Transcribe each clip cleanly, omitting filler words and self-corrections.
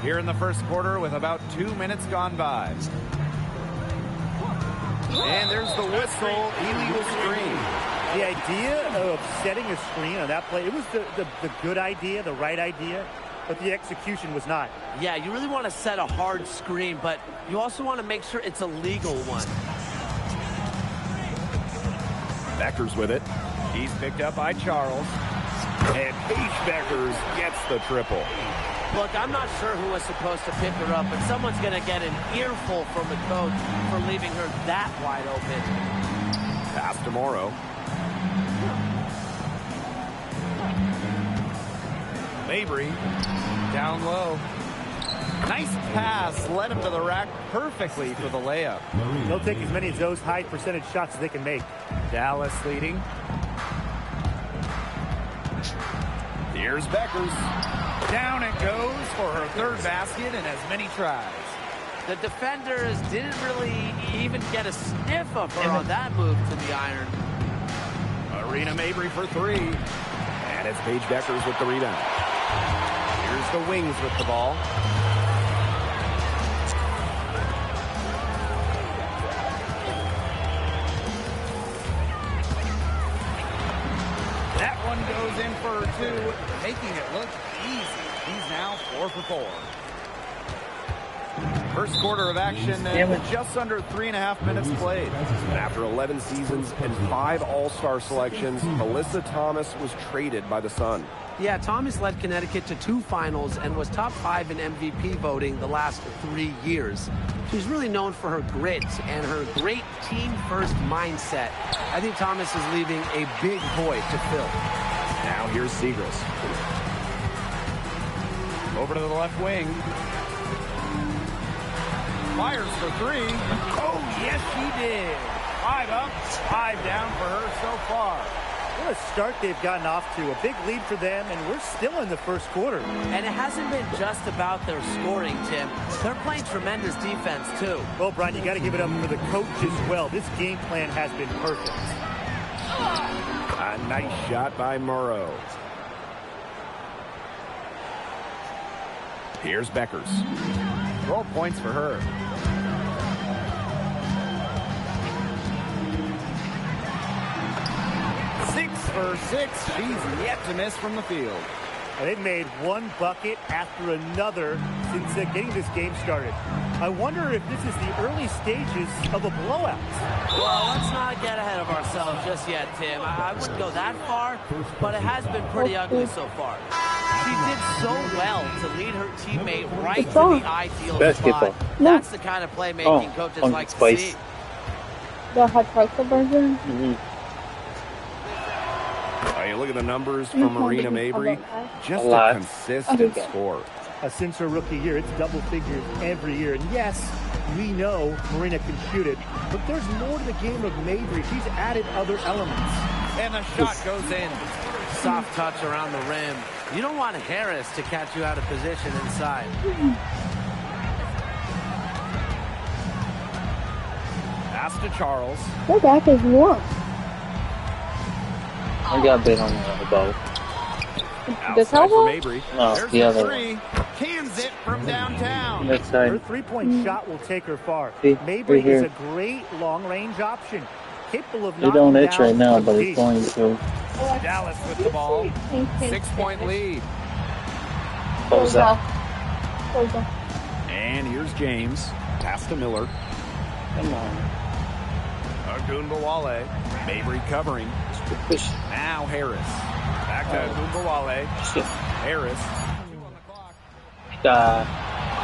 Here in the first quarter with about 2 minutes gone by. And there's the whistle, illegal screen. The idea of setting a screen on that play, it was the good idea, the right idea, but the execution was not. Yeah, you really want to set a hard screen, but you also want to make sure it's a legal one. Beckers with it. He's picked up by Charles. And Paige Beckers gets the triple. Look, I'm not sure who was supposed to pick her up, but someone's going to get an earful from the coach for leaving her that wide open. Pass to Morrow. Mabry down low. Nice pass. Led him to the rack perfectly for the layup. They'll take as many of those high percentage shots as they can make. Dallas leading. Here's Beckers. Down it goes for her third basket and as many tries. The defenders didn't really even get a sniff of her on that move to the iron. Arena Mabry for three. And it's Paige Beckers with the rebound. Here's the Wings with the ball. That one goes in for two, making it look easy. He's now 4 for 4. First quarter of action and just under 3.5 minutes played. After 11 seasons and 5 All-Star selections, Alyssa Thomas was traded by the Sun. Yeah, Thomas led Connecticut to 2 finals and was top 5 in MVP voting the last 3 years. She's really known for her grit and her great team-first mindset. I think Thomas is leaving a big void to fill. Now here's Siegrist. Over to the left wing. Fires for three. Oh, yes, she did. 5 up, 5 down for her so far. What a start they've gotten off to. A big lead for them, and we're still in the first quarter. And it hasn't been just about their scoring, Tim. They're playing tremendous defense, too. Well, Brian, you got to give it up for the coach as well. This game plan has been perfect. A nice shot by Morrow. Here's Beckers. 12 points for her. For 6, she's yet to miss from the field. And they've made one bucket after another since getting this game started. I wonder if this is the early stages of a blowout. Well, let's not get ahead of ourselves just yet, Tim. I wouldn't go that far, but it has been pretty ugly so far. She did so well to lead her teammate right to the ideal spot. That's the kind of playmaking coaches like to see. The hot chocolate version? You look at the numbers from Marina Mabry. Just a consistent score. Since her rookie year, it's double figures every year. And yes, we know Marina can shoot it, but there's more to the game of Mabry. She's added other elements. And the shot goes in. Soft touch around the rim. You don't want Harris to catch you out of position inside. Pass to Charles. My back is warm. I got a bit on the boat. Outside for Mabry. No, there's the other three. Cans it from downtown. Next side. Her three-point shot will take her far. See, Mabry right is a great long-range option. Capable of It knocking don't itch down right now, a but piece. it's going to. Dallas with the ball. 6-point lead. Close up. And here's James. Pass to Miller. Come on. Agunbowale. Mabry covering. Push. Now Harris. Back to Agunbowale. Harris. 2 on the clock.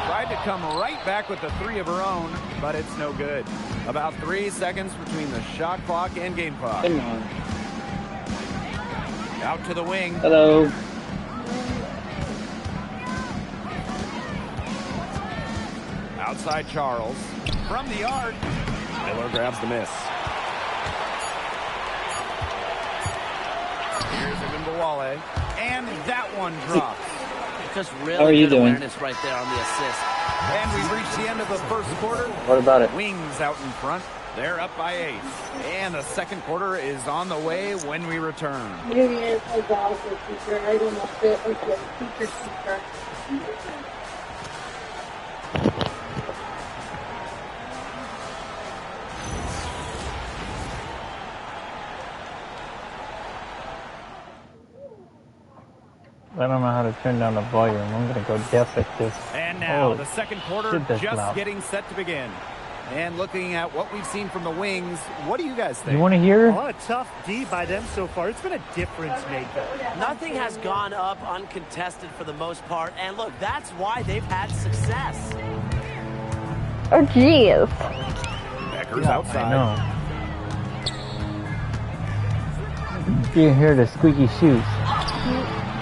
Tried to come right back with the 3 of her own, but it's no good. About 3 seconds between the shot clock and game clock. Come on. Out to the wing. Hello. Outside Charles. From the arc. Miller grabs the miss. Here's Agunbowale. And that one drops. Just How are really you good doing? awareness right there on the assist. And we've reached the end of the first quarter. What about it? Wings out in front. They're up by 8. And the second quarter is on the way when we return. Maybe it's a dog or teacher. I don't know if it's a teacher. I don't know how to turn down the volume. I'm gonna go deaf at this. And now oh, the second quarter just loud. getting set to begin. And looking at what we've seen from the Wings, what do you guys think? You want to hear? A lot of tough D by them so far. It's been a difference maker. Nothing has gone up uncontested for the most part. And look, that's why they've had success. Oh, jeez. Becker's outside. I know. You hear the squeaky shoes.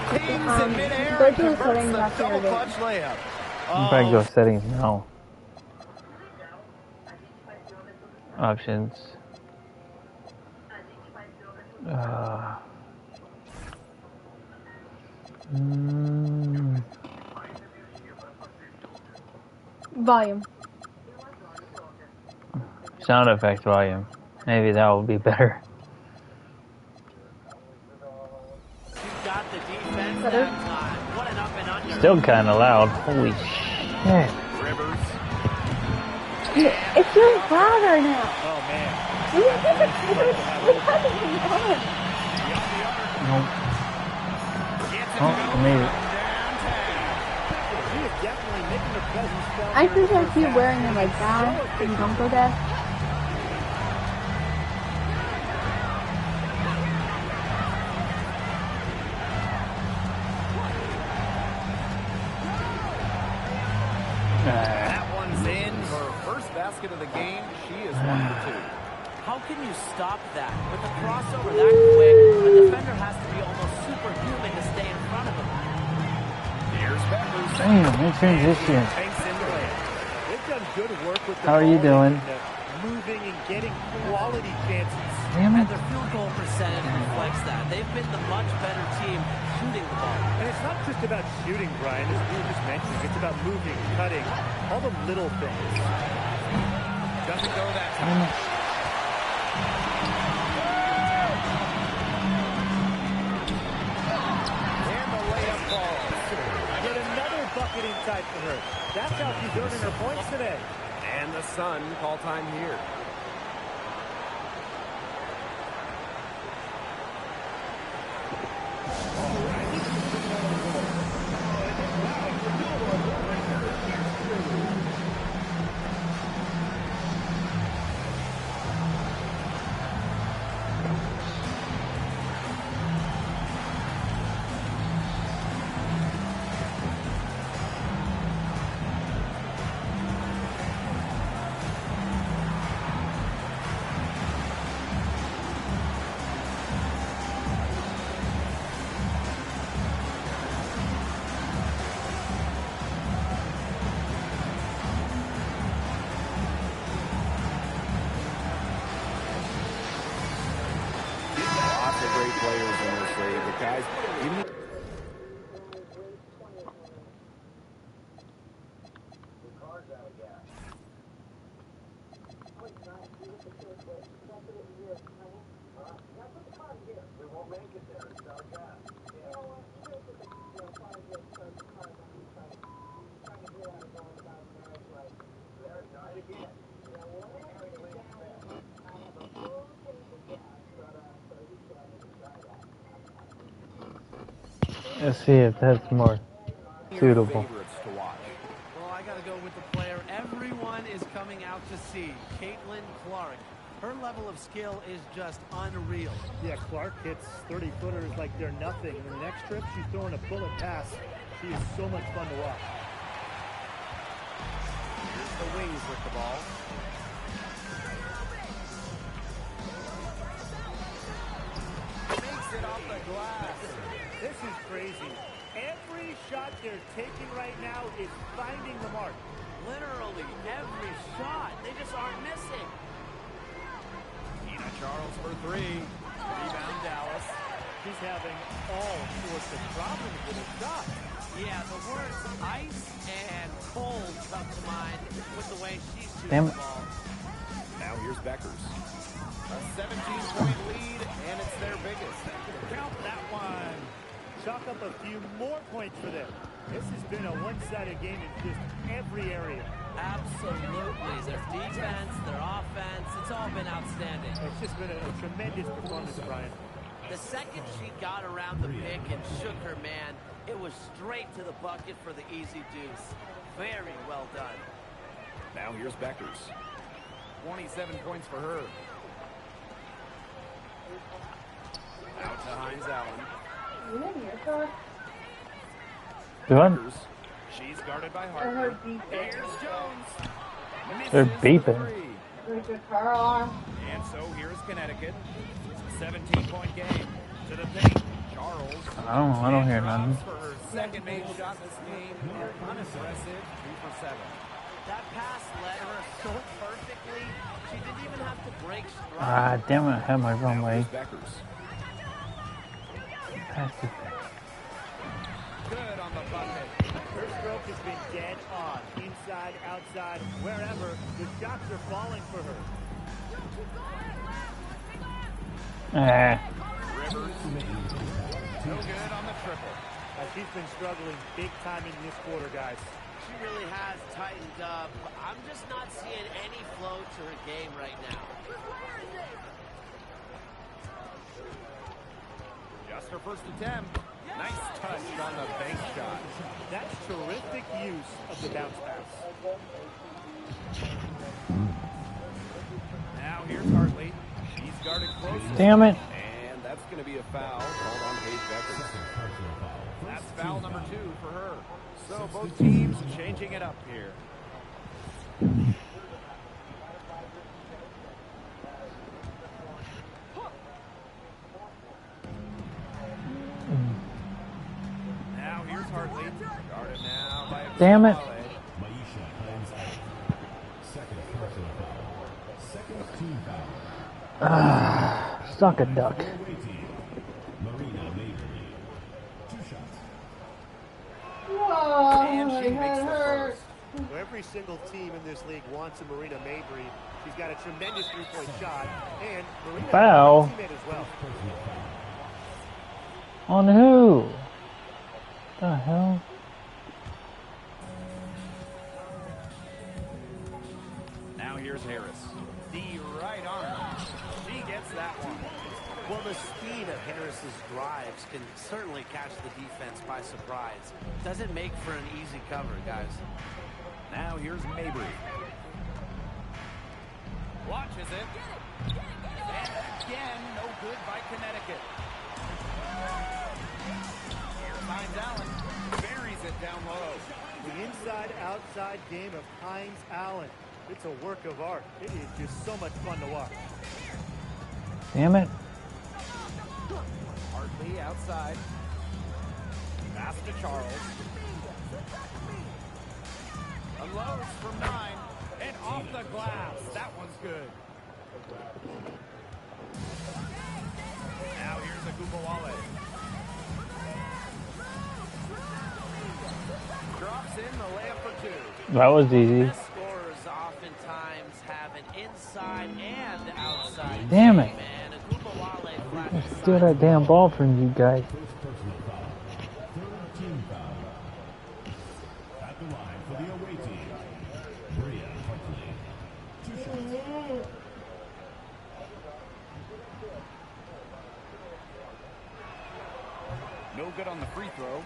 Kings in midair go and to the converts setting the after double the clutch layup. I'm trying to go settings now. Options. Volume. Sound effect volume. Maybe that will be better. You got the defense that time. What an up and under. Still kind of loud. Holy shit. Rivers. It's getting louder now. Oh, man. We have to Nope. Oh, I made it. He is definitely making the presence felt. I think I keep wearing them like down and don't go deaf. That one's in. Her first basket of the game. She is 1 for 2. How can you stop that? With a crossover that quick, a defender has to be almost superhuman to stay in front of him. Here's Beckers. Damn, in transition. Banks into it. They've done good work with the How are you ball, doing? moving and getting quality chances. Damn And it. their field goal percentage reflects that. They've been the much better team shooting the ball. And it's not just about shooting, Brian, as we were just mentioning. It's about moving, cutting, all the little things. Doesn't go that time. And the layup falls. Get another bucket inside for her. That's how she's earning her points today. And the Sun call time here. Great players in this league. The guys, even Let's see if that's more suitable. Well, I got to go with the player everyone is coming out to see, Caitlin Clark. Her level of skill is just unreal. Yeah, Clark hits 30-footers like they're nothing. And the next trip, she's throwing a bullet pass. She is so much fun to watch. Here's the Wings with the ball. Makes it off the glass. This is crazy. Every shot they're taking right now is finding the mark. Literally every shot. They just aren't missing. Tina Charles for 3. Rebound Dallas. She's having all sorts of problems with her shot. Yeah, the words ice and cold come to mind with the way she's shooting Damn. the ball. now here's Beckers. A 17-point lead, and it's their biggest. Count that one. Chalk up a few more points for them. This has been a one-sided game in just every area. Absolutely. Their defense, their offense, it's all been outstanding. It's just been a tremendous performance, Brian. The second she got around the pick and shook her man, It was straight to the bucket for the easy deuce. Very well done. Now here's Beckers. 27 points for her. Out to Hines Allen. Good. She's guarded by Harper. Here's Jones. They're beeping. And so here's Connecticut. 17-point game. To the paint. Charles. I don't hear nothing. For her second made shot this game. Unimpressive. 2 for 7. That pass led her so perfectly. She didn't even have to break stride. Ah, damn it! I had my wrong way. Pass it. Good on the bucket. Her stroke has been dead on. Inside, outside, wherever. The shots are falling for her. Rivers. No good on the triple. She's been struggling big time in this quarter, guys. She really has tightened up. I'm just not seeing any flow to her game right now. Just her first attempt. Nice touch on the bank shot. That's terrific use of the bounce pass. Now here's Hartley. She's guarded close. Damn it. And that's going to be a foul called on Paige Beckers. That's foul number 2 for her. So both teams changing it up here. Now here's Hartley. Guarded now by Damn it. Suck a duck. And she makes the first. Well, every single team in this league wants a Marina Mabrey. She's got a tremendous three-point shot, and Marina Foul. has a teammate as well. On who? The hell? Now here's Harris. The right arm. She gets that one. Well, the speed of Harris's drives can certainly catch the defense by surprise. Doesn't make for an easy cover, guys. Now here's Mabrey. Launches it. And again, no good by Connecticut. Here's Hines Allen. Buries it down low. The inside-outside game of Hines Allen. It's a work of art. It is just so much fun to watch. Damn it. Hartley outside. Pass to Charles. Unloads from 9. And off the glass. That one's good. Now here's Agubawale. Drops in the layup for 2. That was easy. Best scorers oftentimes have an inside and outside. Damn it. game, and Agubawale flashes Steal that damn ball from you guys. At the line for the away team, Bria Hartley. 2 shots. No good on the free throw.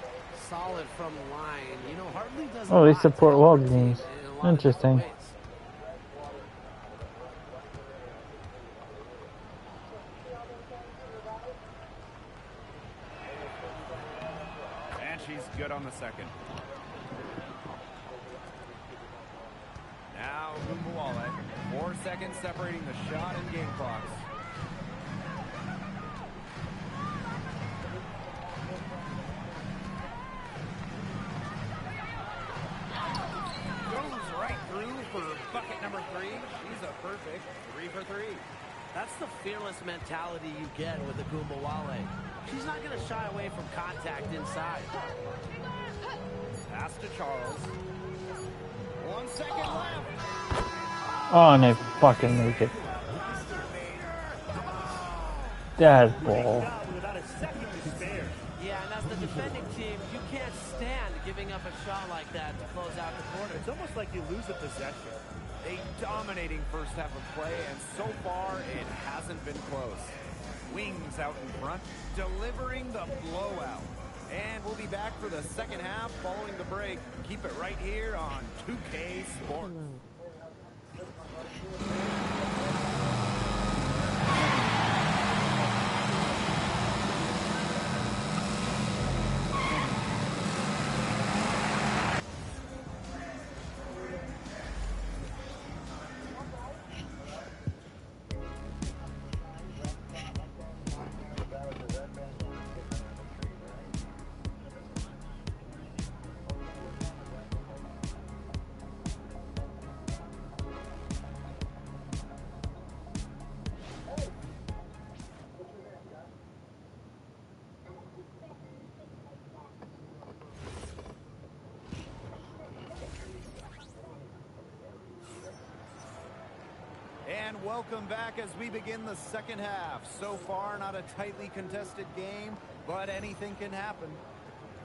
Solid from the line. You know, Hartley doesn't. Oh, they support Walgreens. Interesting. And she's good on the second. Now Agubawale. 4 seconds separating the shot and game clocks. Bucket number 3. She's a perfect 3 for 3. That's the fearless mentality you get with Agubawale. She's not going to shy away from contact inside. Pass to Charles. 1 second left. Oh, and they fucking make it. That ball. Yeah, and as the defending team, you can't stand giving up a shot like that to close out the quarter. It's almost like you lose a possession. A dominating first half of play, and so far it hasn't been close. Wings out in front, delivering the blowout. And we'll be back for the second half following the break. Keep it right here on 2K Sports. And welcome back as we begin the second half. So far, not a tightly contested game, but anything can happen.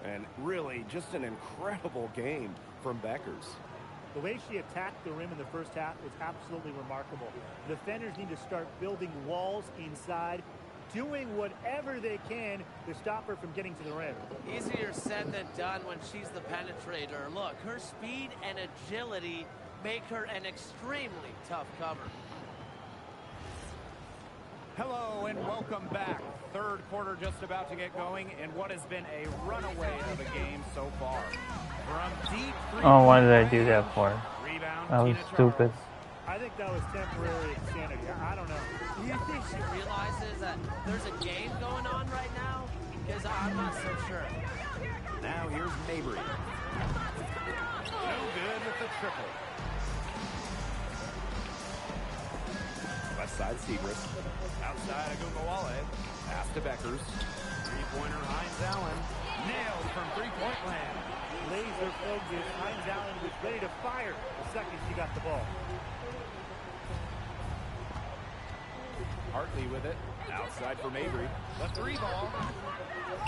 And really, just an incredible game from Bueckers. The way she attacked the rim in the first half is absolutely remarkable. Defenders need to start building walls inside, doing whatever they can to stop her from getting to the rim. Easier said than done when she's the penetrator. Look, her speed and agility make her an extremely tough cover. Hello and welcome back. Third quarter just about to get going in what has been a runaway of a game so far. From deep three. Oh, why did I do that for? Rebound, That was Tina stupid. Charles. I think that was temporary insanity. I don't know. Do you think she realizes that there's a game going on right now? Because I'm not so sure. Now here's Mabry. No good with the triple. Left side Segrist. Outside Agumbawale. Pass to Bueckers. Three-pointer Hines Allen. Nailed from three-point land. Laser focus. Hines Allen was ready to fire the second she got the ball. Hartley with it. Outside for Mabry. The three ball.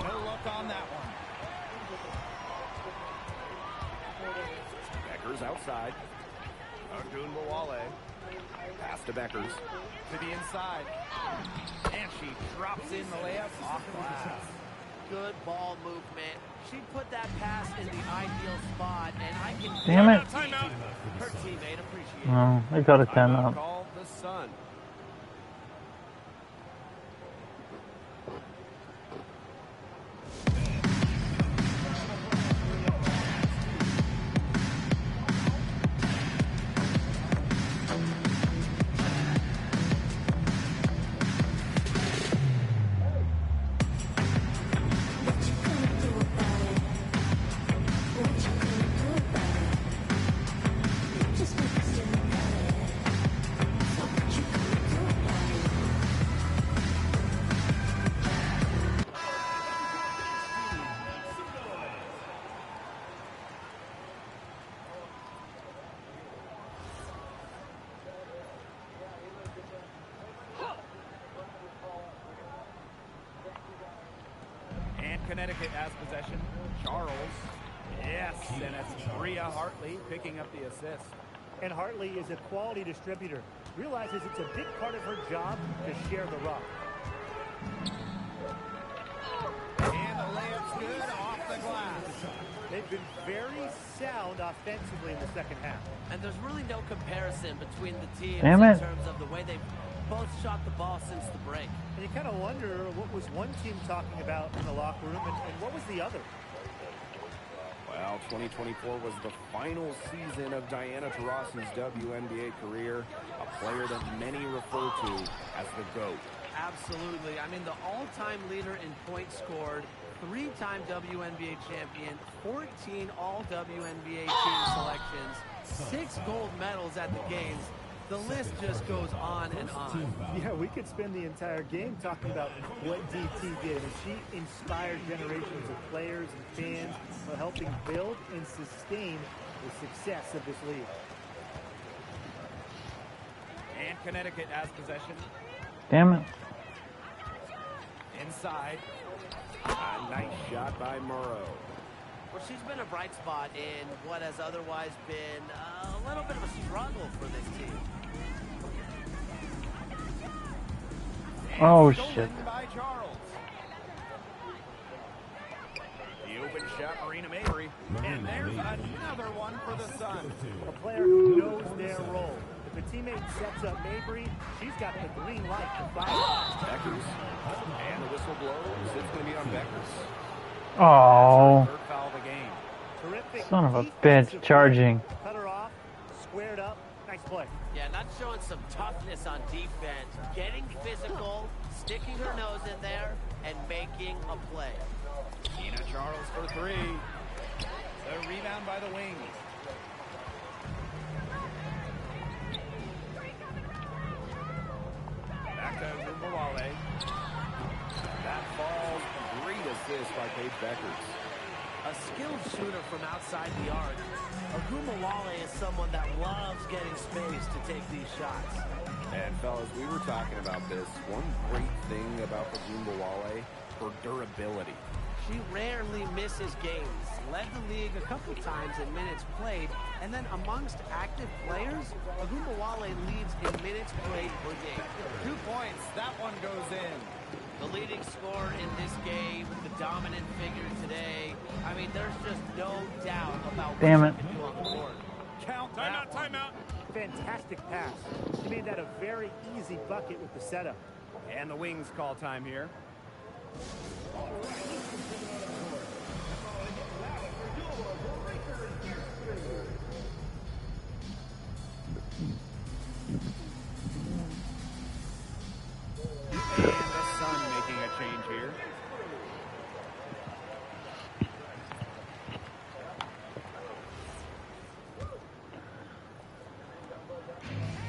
No luck on that one. Bueckers outside. Agumbawale. Pass to Bueckers. To the inside. And she drops in the layup off glass. Good ball movement. She put that pass in the ideal spot, and I can Damn it. her teammate appreciate it. No, I got a 10 Timeout up. called the Sun. Connecticut has possession. Charles. Yes, and it's Bria Hartley picking up the assist. And Hartley is a quality distributor. Realizes it's a big part of her job to share the rock. And the layup's good off the glass. They've been very sound offensively in the second half. And there's really no comparison between the teams Damn in it. terms of the way they've both shot the ball since the break. And you kind of wonder what was one team talking about in the locker room and what was the other. Well, 2024 was the final season of Diana Taurasi's WNBA career, a player that many refer to as the GOAT. Absolutely. I mean, the all-time leader in points scored, three-time WNBA champion, 14 all-WNBA team selections, 6 gold medals at the games. The list just goes on and on. Yeah, we could spend the entire game talking about what DT did. And she inspired generations of players and fans while helping build and sustain the success of this league. And Connecticut has possession. Damn it. Inside. A nice shot by Morrow. Well, she's been a bright spot in what has otherwise been a little bit of a struggle for this team. Oh, Stolen shit. by Charles. shot, Marina Mabry. And there's another one for the Sun. A player who knows their role. If a teammate sets up Mabry, she's got the green light to fire. Beckers. And the whistle blows. It's going to be on Beckers. Oh, Third foul of the game. Terrific. son of a bitch, charging. Cut her off, squared up. Nice play. Yeah, not showing some toughness on defense. Getting physical, sticking her nose in there, and making a play. Tina Charles for three. The rebound by the wings. Back to Gumbawale. That falls. Great assist by Paige Beckers. A skilled shooter from outside the arc. Ogumawale is someone that loves getting space to take these shots. And fellas, we were talking about this. One great thing about Ogumawale, her durability. She rarely misses games. Led the league a couple times in minutes played, and then amongst active players, Ogumawale leads in minutes played per game. 2 points. That one goes in. The leading scorer in this game, the dominant figure today. I mean, there's just no doubt about Damn what it. she can do on the court. Count that. Timeout. Fantastic pass. She made that a very easy bucket with the setup. And the Wings call time here. And the Sun making a change here.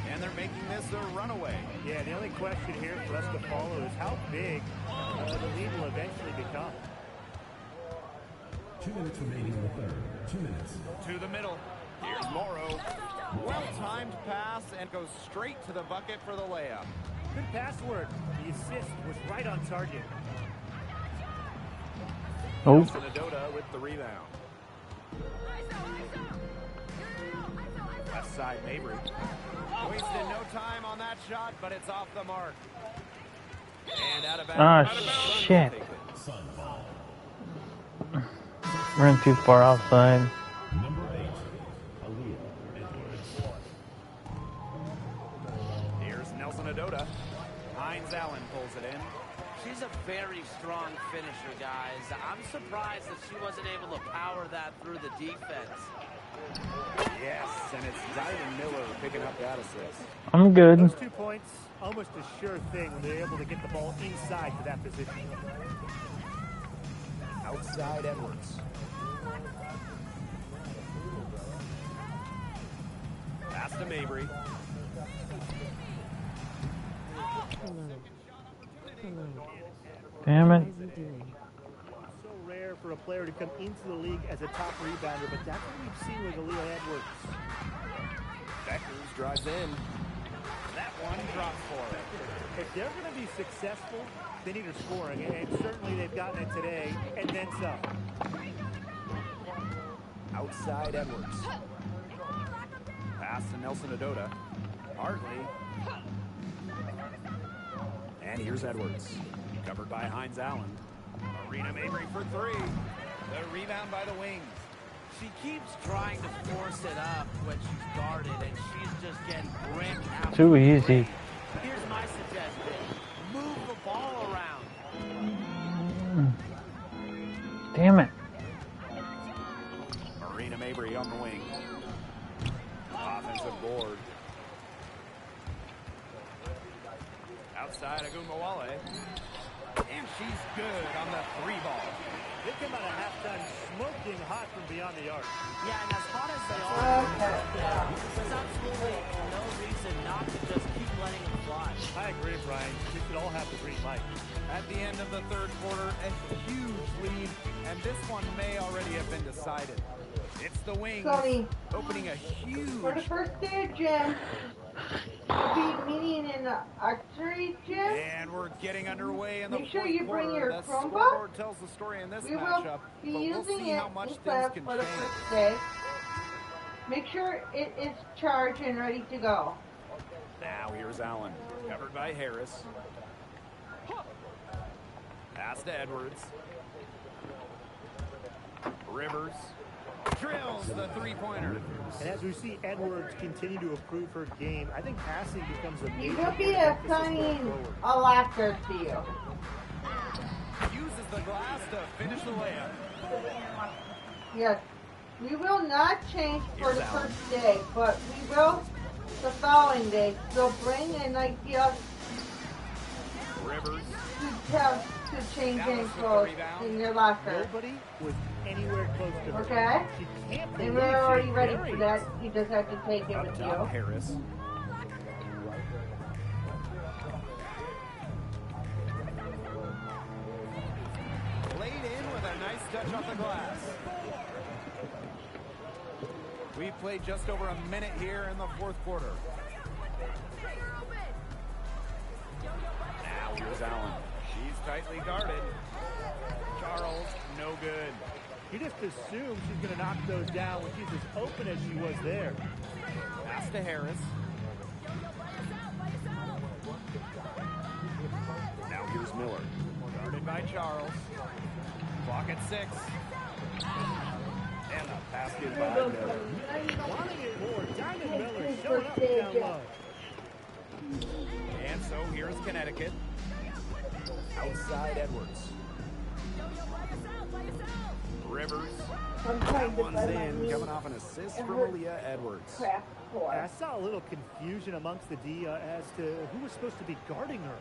And they're making this a runaway. Yeah, the only question here for us to follow is how big the lead will eventually become. 2 minutes remaining in the third. 2 minutes. To the middle. Here's Morrow. Well-timed pass and goes straight to the bucket for the layup. Good password. The assist was right on target. Oh, Sinadota with the rebound. Left side, Mabry. Wasted no time on that shot, but it's off the mark. And out of bounds. ah, shit. Sun ball. Ran too far outside. Number 8, Aaliyah Edwards. Here's Nelson Adota. Hines Allen pulls it in. She's a very strong finisher, guys. I'm surprised that she wasn't able to power that through the defense. Yes, and it's Dylan Miller picking up that assist. I'm good. Those 2 points, almost a sure thing when they're able to get the ball inside to that position. Outside Edwards. Pass to Mabry. Damn it. So rare for a player to come into the league as a top rebounder, but that's what we've seen with Aaliyah Edwards. Beckers drives in. That one drops for it. If they're going to be successful, they need her scoring, and certainly they've gotten it today, and then some. Outside Edwards. Pass to Nelson Adota. Hartley. And here's Edwards. Covered by Hines Allen. Marina Mabry for three. The rebound by the Wings. She keeps trying to force it up when she's guarded, and she's just getting bricked out. Too easy. Here's my suggestion. Move the ball around. Damn it. Marina Mabry on the wing. Offensive board. Outside Ogumawale. And she's good on the three ball. They come out of halftime smoking hot from beyond the arc. Yeah, and as hot as they are, there's absolutely no reason not to just keep letting them fly. I agree, Brian. We should all have the green light. At the end of the third quarter, a huge lead, and this one may already have been decided. It's the Wings opening a huge... For the first day of gym, we'll be meeting in the archery gym. And we're getting underway in the Make sure fourth you bring quarter. your The Chromebook. scoreboard tells the story in this We will matchup, be but we'll using see it how much in things class can for the change. first day. Make sure it is charged and ready to go. Now here's Allen, covered by Harris. Pass to Edwards. Rivers drills the three-pointer. And as we see Edwards continue to improve her game, I think passing becomes a You major could be emphasis going assigning forward. a laughter to you. Uses the glass to finish the layup. Yes. We will not change for the first day, but we will the following day. So bring an idea Rivers. to change in clothes in your locker. Nobody was anywhere close to her. Okay? She can't believe And we're already she ready carries. for that. You just have to take it Up with top, you. Harris. Laid in with a nice touch off the glass. We played just over a minute here in the fourth quarter. Now here's Allen. She's tightly guarded. Charles, no good. You just assume she's going to knock those down when she's as open as she was there. Pass to Harris. Now here's Miller. Guarded by Charles. Clock at 6. And the basket by Miller. Wanting it more. Diamond Miller showing up down low. And so here's Connecticut. Outside Edwards. Rivers. That one's in, coming off an assist from Aaliyah Edwards. I saw a little confusion amongst the D as to who was supposed to be guarding her.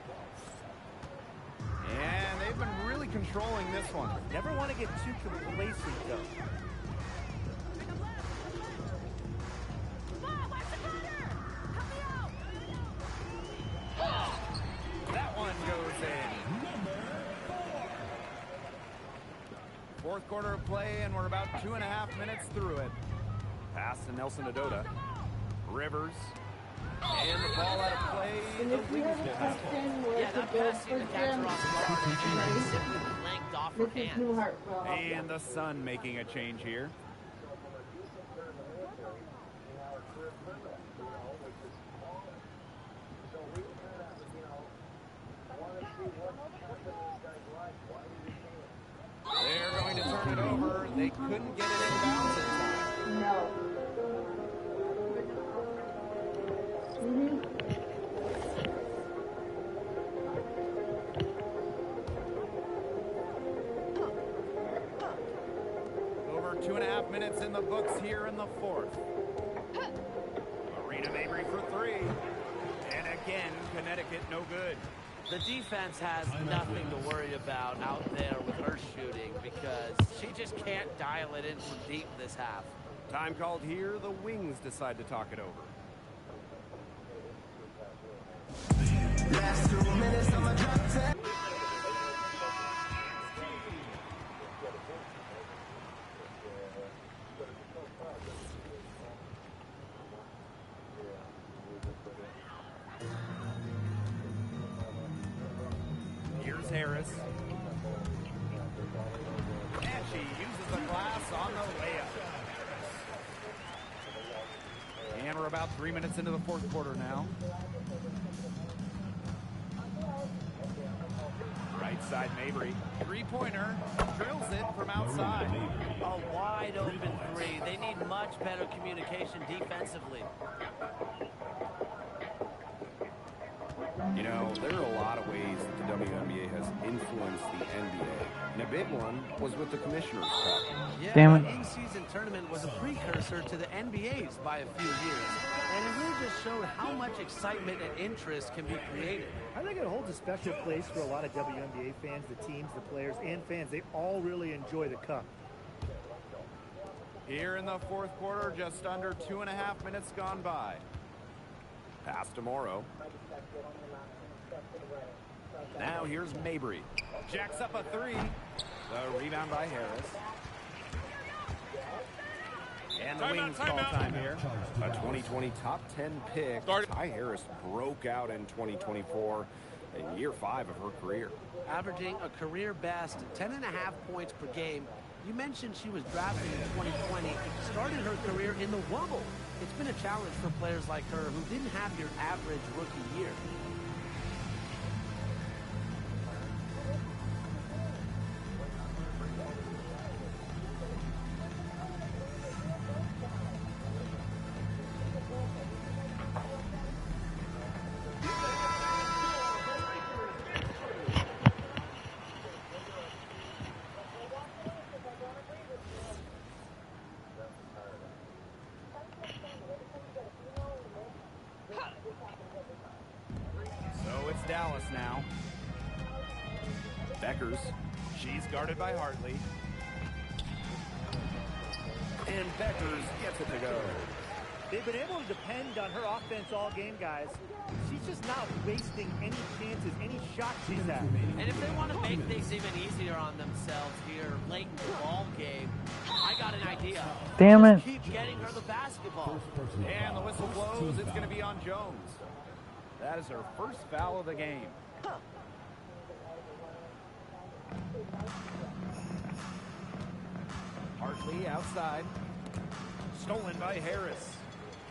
And they've been really controlling this one. Never want to get too complacent, though. That one goes in. Fourth quarter of play, and we're about 2.5 minutes through it. Pass to Nelson Adota. Rivers. And the ball out of play. And if you have a question, where's the bill for Jim? Mrs. Newhart will help you. And the Sun making a change here. They're going to turn it over. They couldn't get it in bounds in time. No. Over 2.5 minutes in the books here in the fourth. Marina Mabry for 3. And again, Connecticut no good. The defense has nothing to worry about out there with her shooting because she just can't dial it in from deep this half. Time called here. The Wings decide to talk it over. Last 2 minutes, I'm a drop 10. Here's Harris. And she uses the glass on the layup. And we're about 3 minutes into the fourth quarter now. Right side Mabry. Three-pointer. Drills it from outside. A wide open three. They need much better communication defensively. You know, there are a lot of ways that the WNBA has influenced the NBA. And a big one was with the Commissioner's Cup. Yeah, Damn it. the in-season tournament was a precursor to the NBA's by a few years. And it really just showed how much excitement and interest can be created. I think it holds a special place for a lot of WNBA fans, the teams, the players, and fans. They all really enjoy the cup. Here in the fourth quarter, just under 2.5 minutes gone by. Pass to Morrow. Now here's Mabry. Jacks up a 3. The rebound by Harris. And the Wings call time here. A 2020 top 10 pick. Ty Harris broke out in 2024 in year 5 of her career. Averaging a career best 10.5 points per game. You mentioned she was drafted in 2020, started her career in the Wubble. It's been a challenge for players like her who didn't have your average rookie year. Dallas now. Beckers. She's guarded by Hartley. And Beckers gets it to go. They've been able to depend on her offense all game, guys. She's just not wasting any chances, any shots she's at. And if they want to make things even easier on themselves here late in the ball game, I got an idea. Damn it. Just keep getting her the basketball. And the whistle blows. It's going to be on Jones. That is her first foul of the game. Hartley outside. Stolen by Harris.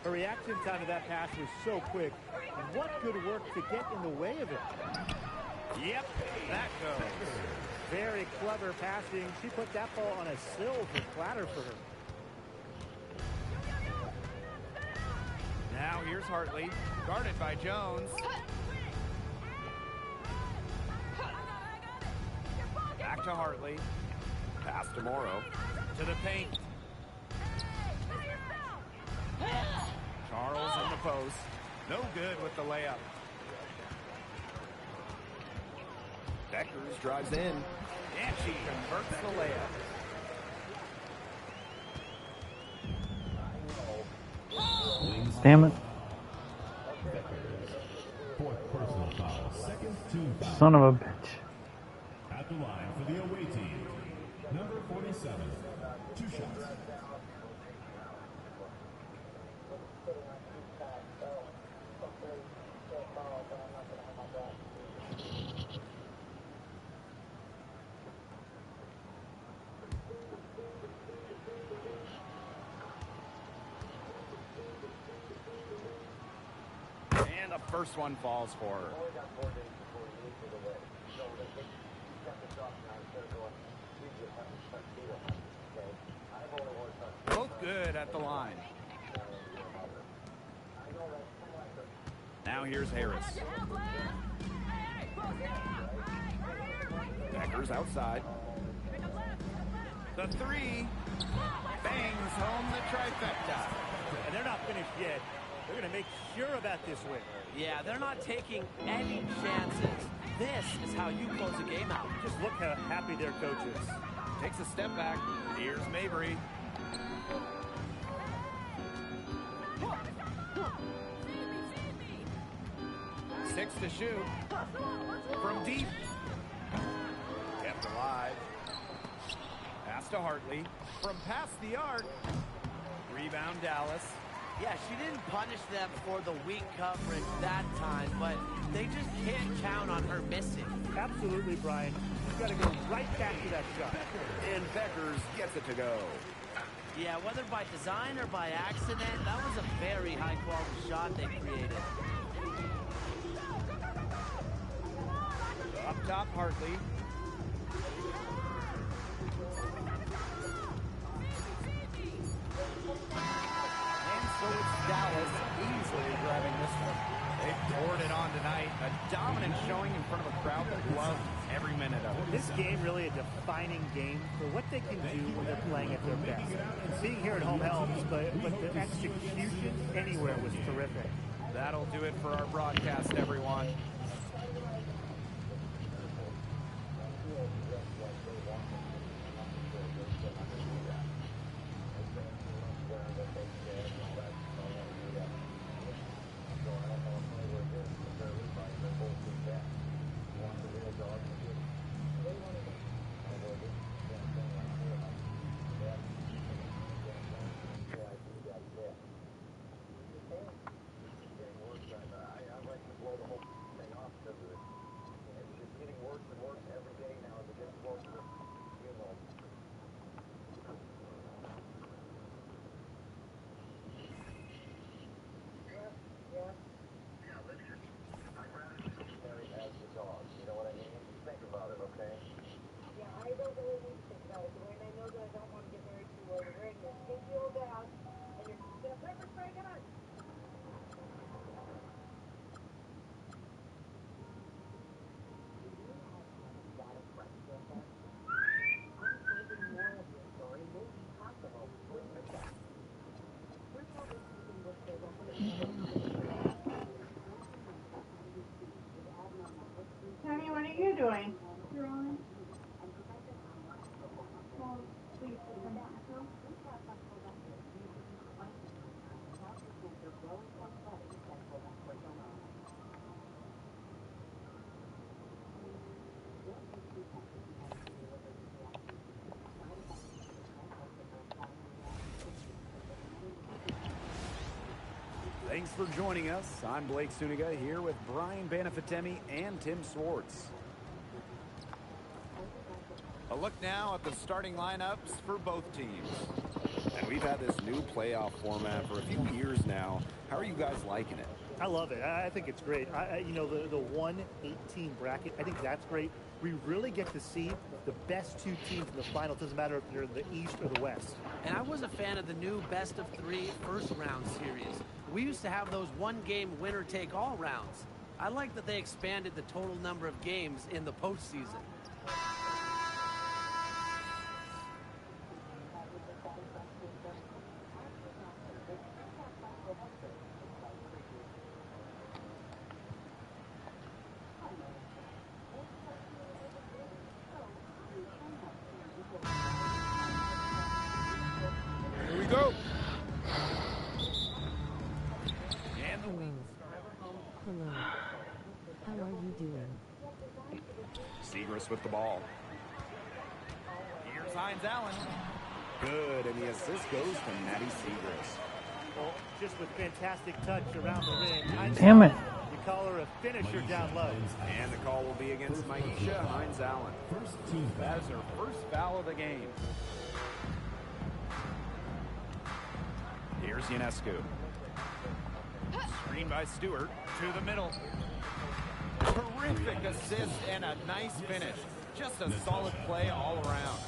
Her reaction time to that pass was so quick. And what good work to get in the way of it? Yep, that goes. Very clever passing. She put that ball on a silver platter for her. Now here's Hartley, guarded by Jones. Back to Hartley. Pass to Morrow. To the paint. Charles in the post. No good with the layup. Beckers drives in. And she converts the layup. Damn it. Fourth personal foul. Second team foul. Son of a bitch. At the line for the away team. Number 47. 2 shots. And the first one falls for her. Both good at the line. Now here's Harris. Beckers outside. The three bangs home the trifecta. And they're not finished yet. They're going to make sure about this win. Yeah, they're not taking any chances. This is how you close a game out. Just look how happy their coach is. Takes a step back. Here's Mabry. Six to shoot. From deep. Kept alive. Pass to Hartley. From past the arc. Rebound Dallas. Yeah, she didn't punish them for the weak coverage that time, but they just can't count on her missing. Absolutely, Brian. You've got to go right back to that shot. And Beckers gets it to go. Yeah, whether by design or by accident, that was a very high-quality shot they created. Up top, Hartley. So it's Dallas easily grabbing this one. They've poured it on tonight. A dominant showing in front of a crowd that loved every minute of it. This game really a defining game for what they can do when they're playing at their best. And seeing here at home helps, but the execution anywhere was terrific. That'll do it for our broadcast, everyone. Thanks for joining us. I'm Blake Suniga here with Brian Banafitemi and Tim Swartz. A look now at the starting lineups for both teams. And we've had this new playoff format for a few years now. How are you guys liking it? I love it. I think it's great. You know, the 1-18 bracket, I think that's great. We really get to see the best two teams in the final. It doesn't matter if they're in the East or the West. And I was a fan of the new best-of-3 first-round series. We used to have those one-game winner-take-all rounds. I like that they expanded the total number of games in the postseason. Go. And the Hello. How are you doing? Segris with the ball. Here's Hines Allen. Good, and the assist goes to Matty Segris. Well, just with fantastic touch around the rim. Damn it. You call her a finisher down low. And the call will be against Maisha Hines Allen. That is her first foul of the game. Here's Ionescu. Screen by Stewart to the middle. Terrific assist and a nice finish. Just a solid play all around.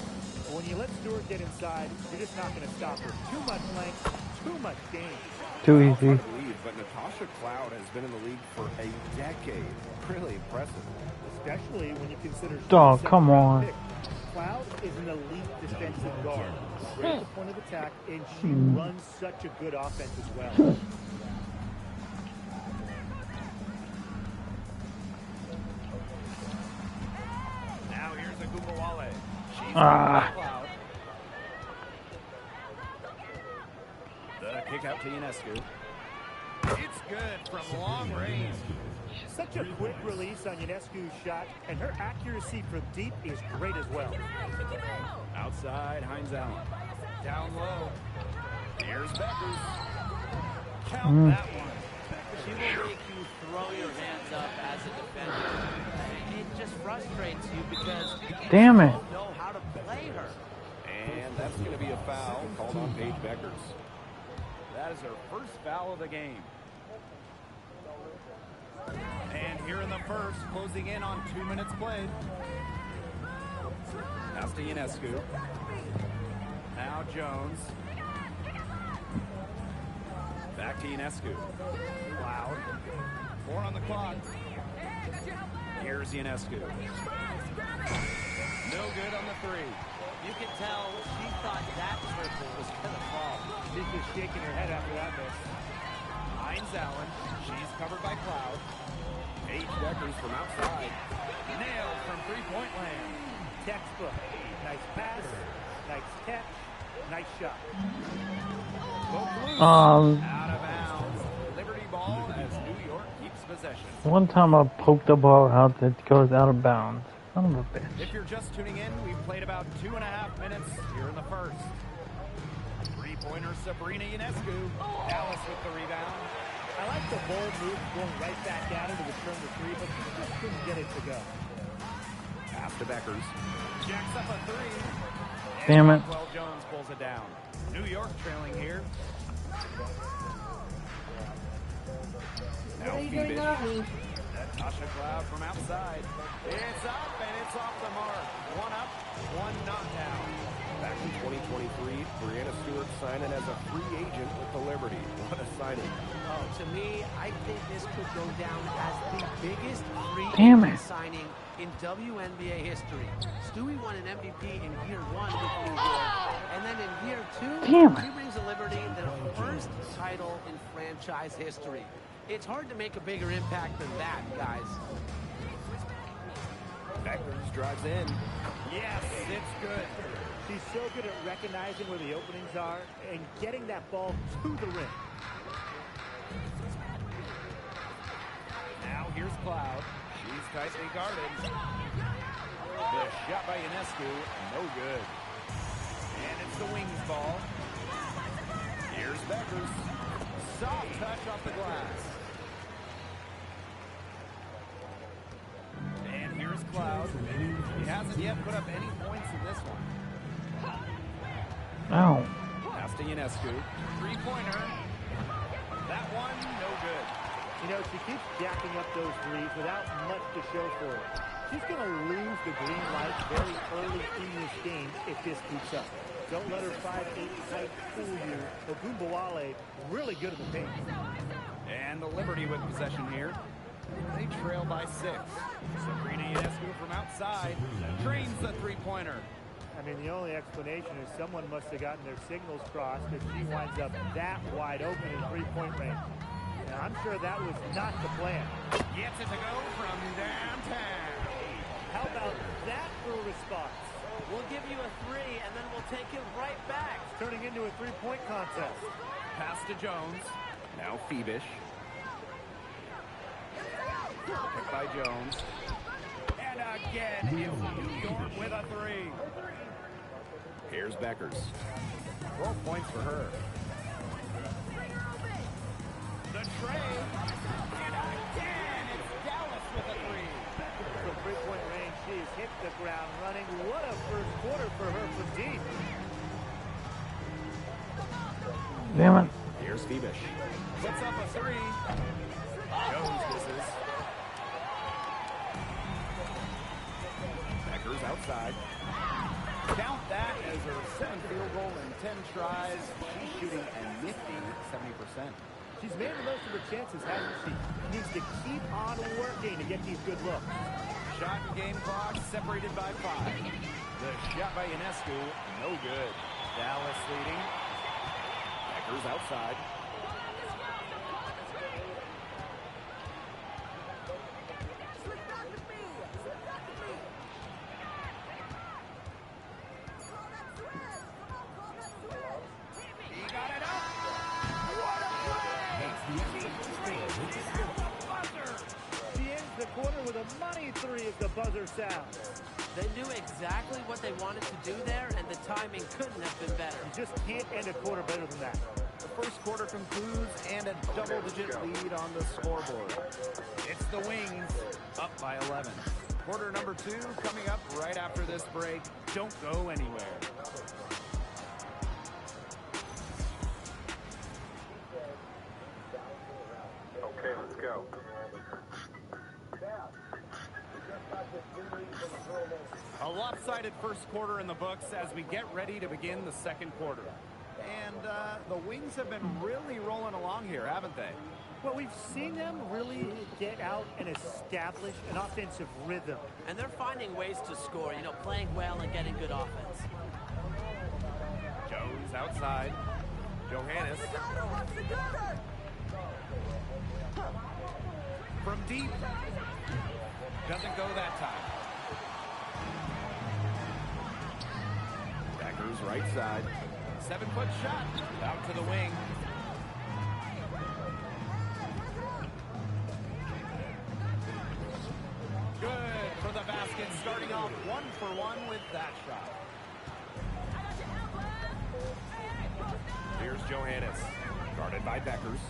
When you let Stewart get inside, you're just not going to stop her. Too much length, too much game. Too easy. But Natasha Cloud has been in the league for a decade. Really impressive. Especially when you consider... Oh, come on. Pick. Cloud is an elite defensive guard. Great at the point of attack, and she runs such a good offense as well. Now here's Agumawale. She's Cloud. The kick out to Ionescu. It's good from long range. Such a quick release on Ionescu's shot, and her accuracy from deep is great as well. Outside, Hines Allen. Down low. Here's Beckers. Count that one. She will make you throw your hands up as a defender. It just frustrates you because you Damn it. don't know how to play her. And that's going to be a foul called on Paige Beckers. That is her first foul of the game. And here in the first, closing in on 2 minutes played. Pass to Ionescu. Now Jones. Back to Ionescu. Cloud. 4 on the clock. Here's Ionescu. No good on the 3. You can tell she thought that triple was going to fall. She's just shaking her head after that miss. Hines Allen. She's covered by Cloud. Paige Beckers from outside. Nailed from three-point land. Textbook. Nice pass. Nice catch. Nice shot. Out of bounds. Liberty ball as New York keeps possession. One time I poked the ball out that goes out of bounds. Son of a bitch. If you're just tuning in, we've played about 2.5 minutes here in the first. Three-pointer Sabrina Ionescu. Dallas with the rebound. I like the bold move going right back at her to return the 3, but she just couldn't get it to go. Pass to Beckers. Jacks up a 3. Damn it. Well, Jones pulls it down. New York trailing here. Now Phoebe. Natasha Cloud from outside. It's up and it's off the mark. 1 up, 1 not down. Back in 2023, Brianna Stewart signing as a free agent with the Liberty. What a signing. Oh, to me, I think this could go down as the biggest free agent signing in WNBA history. Stewie won an MVP in year 1 with New York, and then in year 2, she brings the Liberty their first title in franchise history. It's hard to make a bigger impact than that, guys. Beckers drives in. Yes, it's good. She's so good at recognizing where the openings are and getting that ball to the rim. Now here's Cloud. She's tightly guarded. The shot by Ionescu, no good. And it's the Wings ball. Here's Beckers. soft touch off the glass. And here's Cloud. He hasn't yet put up any points in this one. Ow. Pass to Ionescu. Three-pointer. That one, no good. You know, she keeps jacking up those threes without much to show for it. She's going to lose the green light very early in this game if this keeps up. Don't let her 5'8" height fool you. Ogunbowale really good at the paint. And the Liberty with possession here. They trail by 6. Sabrina Ionescu from outside drains the three-pointer. I mean, the only explanation is someone must have gotten their signals crossed if she winds up that wide open in three-point range. And I'm sure that was not the plan. Gets it to go from downtown. How about that for a response? We'll give you a 3, and then we'll take it right back. It's turning into a three-point contest. Pass to Jones. Now Phoebish. Picked by Jones. And again, it's New York with a 3. Here's Beckers. 12 points for her. The tray. And again, it's Dallas with a 3. From three-point range, she has hit the ground running. What a first quarter for her from deep. Damn it. Here's Phoebish. Puts up a 3. Jones misses. Beckers outside. Count that as her 7th field goal in 10 tries. She's shooting a nifty 70%. She's made the most of her chances, hasn't she? Needs to keep on working to get these good looks. Shot and game clock separated by 5. The shot by Ionescu, no good. Dallas leading. Beckers outside. He got it up. What a play! She ends the quarter with a money 3 as the buzzer sounds. They knew exactly what they wanted to do there, and the timing couldn't have been better. You just can't end a quarter better than that. The first quarter concludes and a double-digit lead on the scoreboard. It's the Wings up by 11. Quarter number 2 coming up right after this break. Don't go anywhere. Okay, let's go. A lopsided first quarter in the books as we get ready to begin the second quarter. And the Wings have been really rolling along here, haven't they? Well, we've seen them really get out and establish an offensive rhythm. And they're finding ways to score, you know, playing well and getting good offense. Jones outside. Johannes. From deep. Doesn't go that time. Beckers right side. 7-foot shot. Out to the wing. Good for the basket. Starting off 1-for-1 with that shot. Here's Johannes. Guarded by Beckers.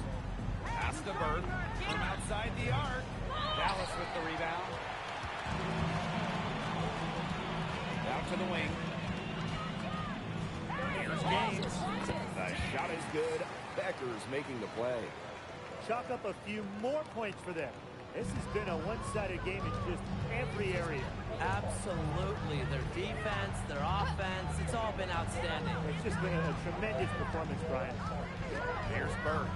Pass to Burke. From outside the arc. Dallas with the rebound. Out to the wing. Here's James. The shot is good. Beckers making the play. Chalk up a few more points for them. This has been a one-sided game in just every area. Absolutely. Their defense, their offense, it's all been outstanding. It's just been a tremendous performance, Brian. Here's Burke.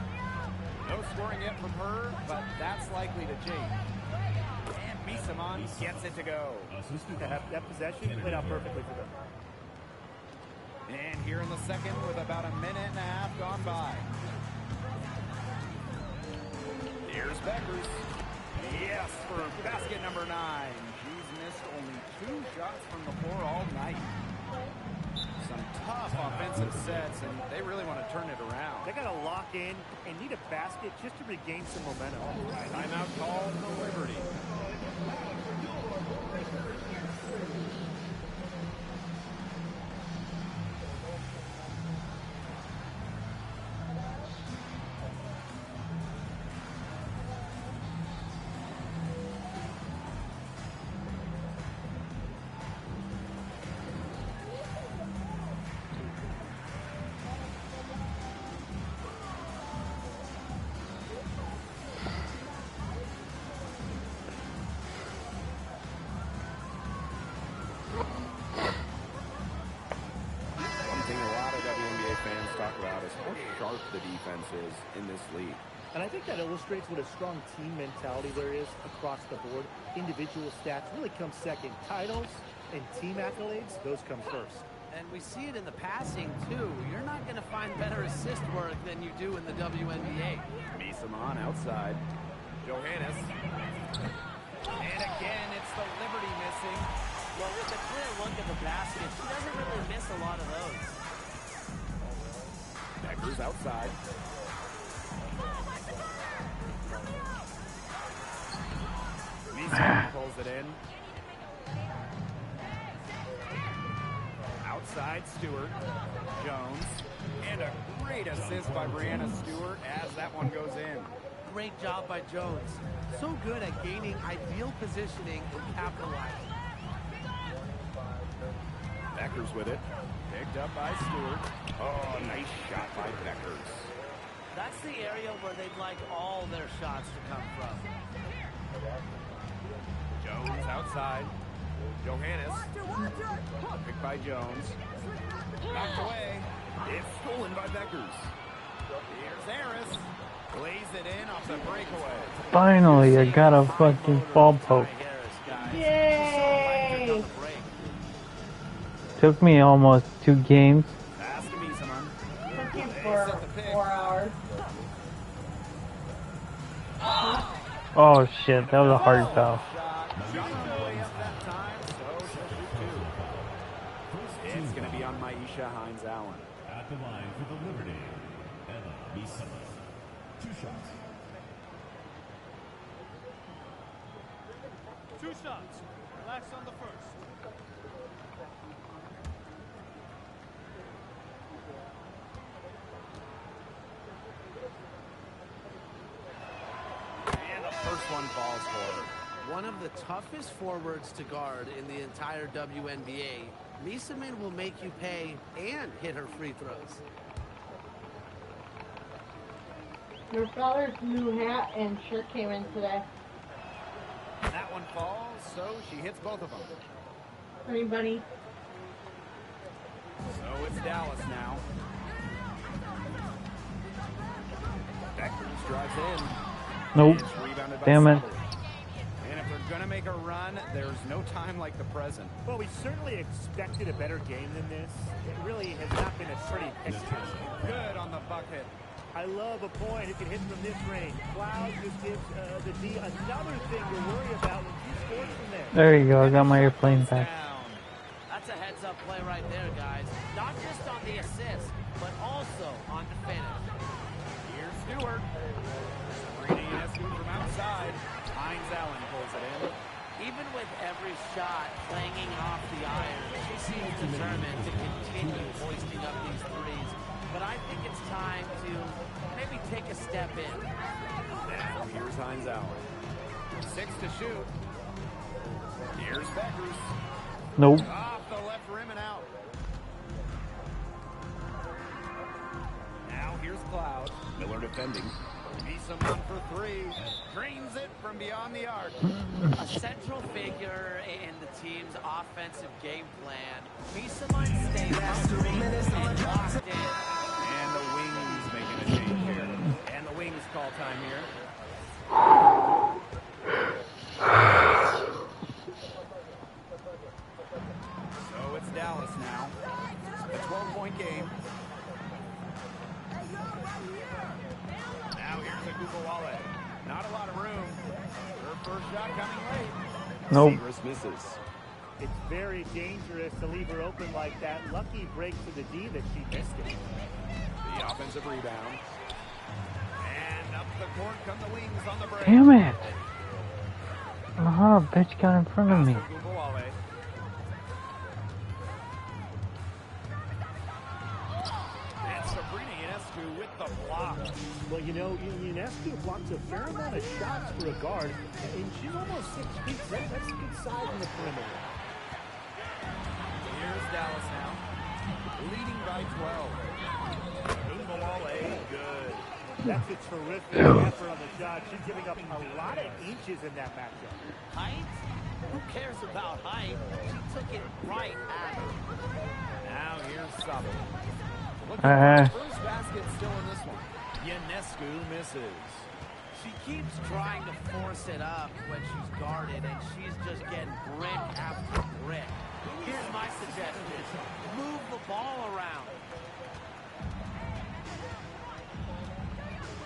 No scoring yet from her, but that's likely to change. And Misaman gets it to go. That possession played out perfectly for them. And here in the second with about a minute and a half gone by. Here's Beckers. Yes, for basket number 9. She's missed only 2 shots from the floor all night. Some tough offensive sets, and they really want to turn it around. They got to lock in and need a basket just to regain some momentum. Timeout called for Liberty. the defenses in this league. And I think that illustrates what a strong team mentality there is across the board. Individual stats really come second. Titles and team accolades, those come first. And we see it in the passing, too. You're not going to find better assist work than you do in the WNBA. Misaman outside. Johannes. And again, it's the Liberty missing. Well, with a clear look at the basket, she doesn't really miss a lot of those. Beckers outside. Misaman pulls it in. Outside, Stewart. Jones. And a great assist by Brianna Stewart as that one goes in. Great job by Jones. So good at gaining ideal positioning and capitalizing. Beckers with it. Picked up by Stewart. Oh, nice shot by Beckers. That's the area where they'd like all their shots to come from. Jones outside. Johannes. Picked by Jones. Knocked away. It's stolen by Beckers. Here's Harris. Lays it in off the breakaway. Finally, I got a fucking ball poke. Yay! Took me almost 2 games. Pass to Misaman. Took you for 4 hours. Oh shit, that was a hard foul. It's going to be on Maisha Hines-Allen. At the line for the Liberty, Emma Misaman. 2 shots. 2 shots. Relax on the first. And the first one falls for her. One of the toughest forwards to guard in the entire WNBA. Misaman will make you pay and hit her free throws. Your father's new hat and shirt came in today. That one falls, so she hits both of them. Anybody? So it's Dallas now. Beckers drives in. Nope. It's rebounded by Damn it. Sutter. And if they're going to make a run, there's no time like the present. Well, we certainly expected a better game than this. It really has not been a pretty picture. Good on the bucket. I love a point who can hit from this range. Cloud just gives the D another thing to worry about when she scores from there. There you go, I got my airplane back. That's a heads-up play right there, guys. Not just on the assist, but also on the finish. Here's Stewart. Sabrina Ionescu from outside. Hines-Allen pulls it in. Even with every shot clanging off the iron, she seems determined to continue hoisting up these threes. But I think it's time to maybe take a step in. Now here's Hines-Allen. 6 to shoot. Here's Beckers. Nope. Off the left rim and out. Now here's Cloud. Miller defending. Misaman for 3. Drains it from beyond the arc. A central figure in the team's offensive game plan. Misaman stays hungry and locked in. And the Wings making a change here. And the Wings call time here. So it's Dallas now. A 12-point game. Now here's Agubuale. Not a lot of room. Her first shot coming late. Nope. Segrist misses. It's very dangerous to leave her open like that. Lucky break to the D that she missed it. The offensive rebound. And up the court come the Wings on the break. Damn it! Oh, bitch got in front of me. Agubuale. And Sabrina Ionescu with the block. Well, you know, Ionescu blocks a fair amount of shots for a guard, and she's almost 6 feet. That's a good size in the perimeter. Here's Dallas now. Leading by 12. Agubuale, good. That's a terrific effort on the shot. She's giving up a lot of inches in that matchup. Height? Who cares about height? She took it right at her. Now here's Sutter. First basket still in this one. Ionescu misses. She keeps trying to force it up when she's guarded, and she's just getting brick after brick. Here's my suggestion. Move the ball around.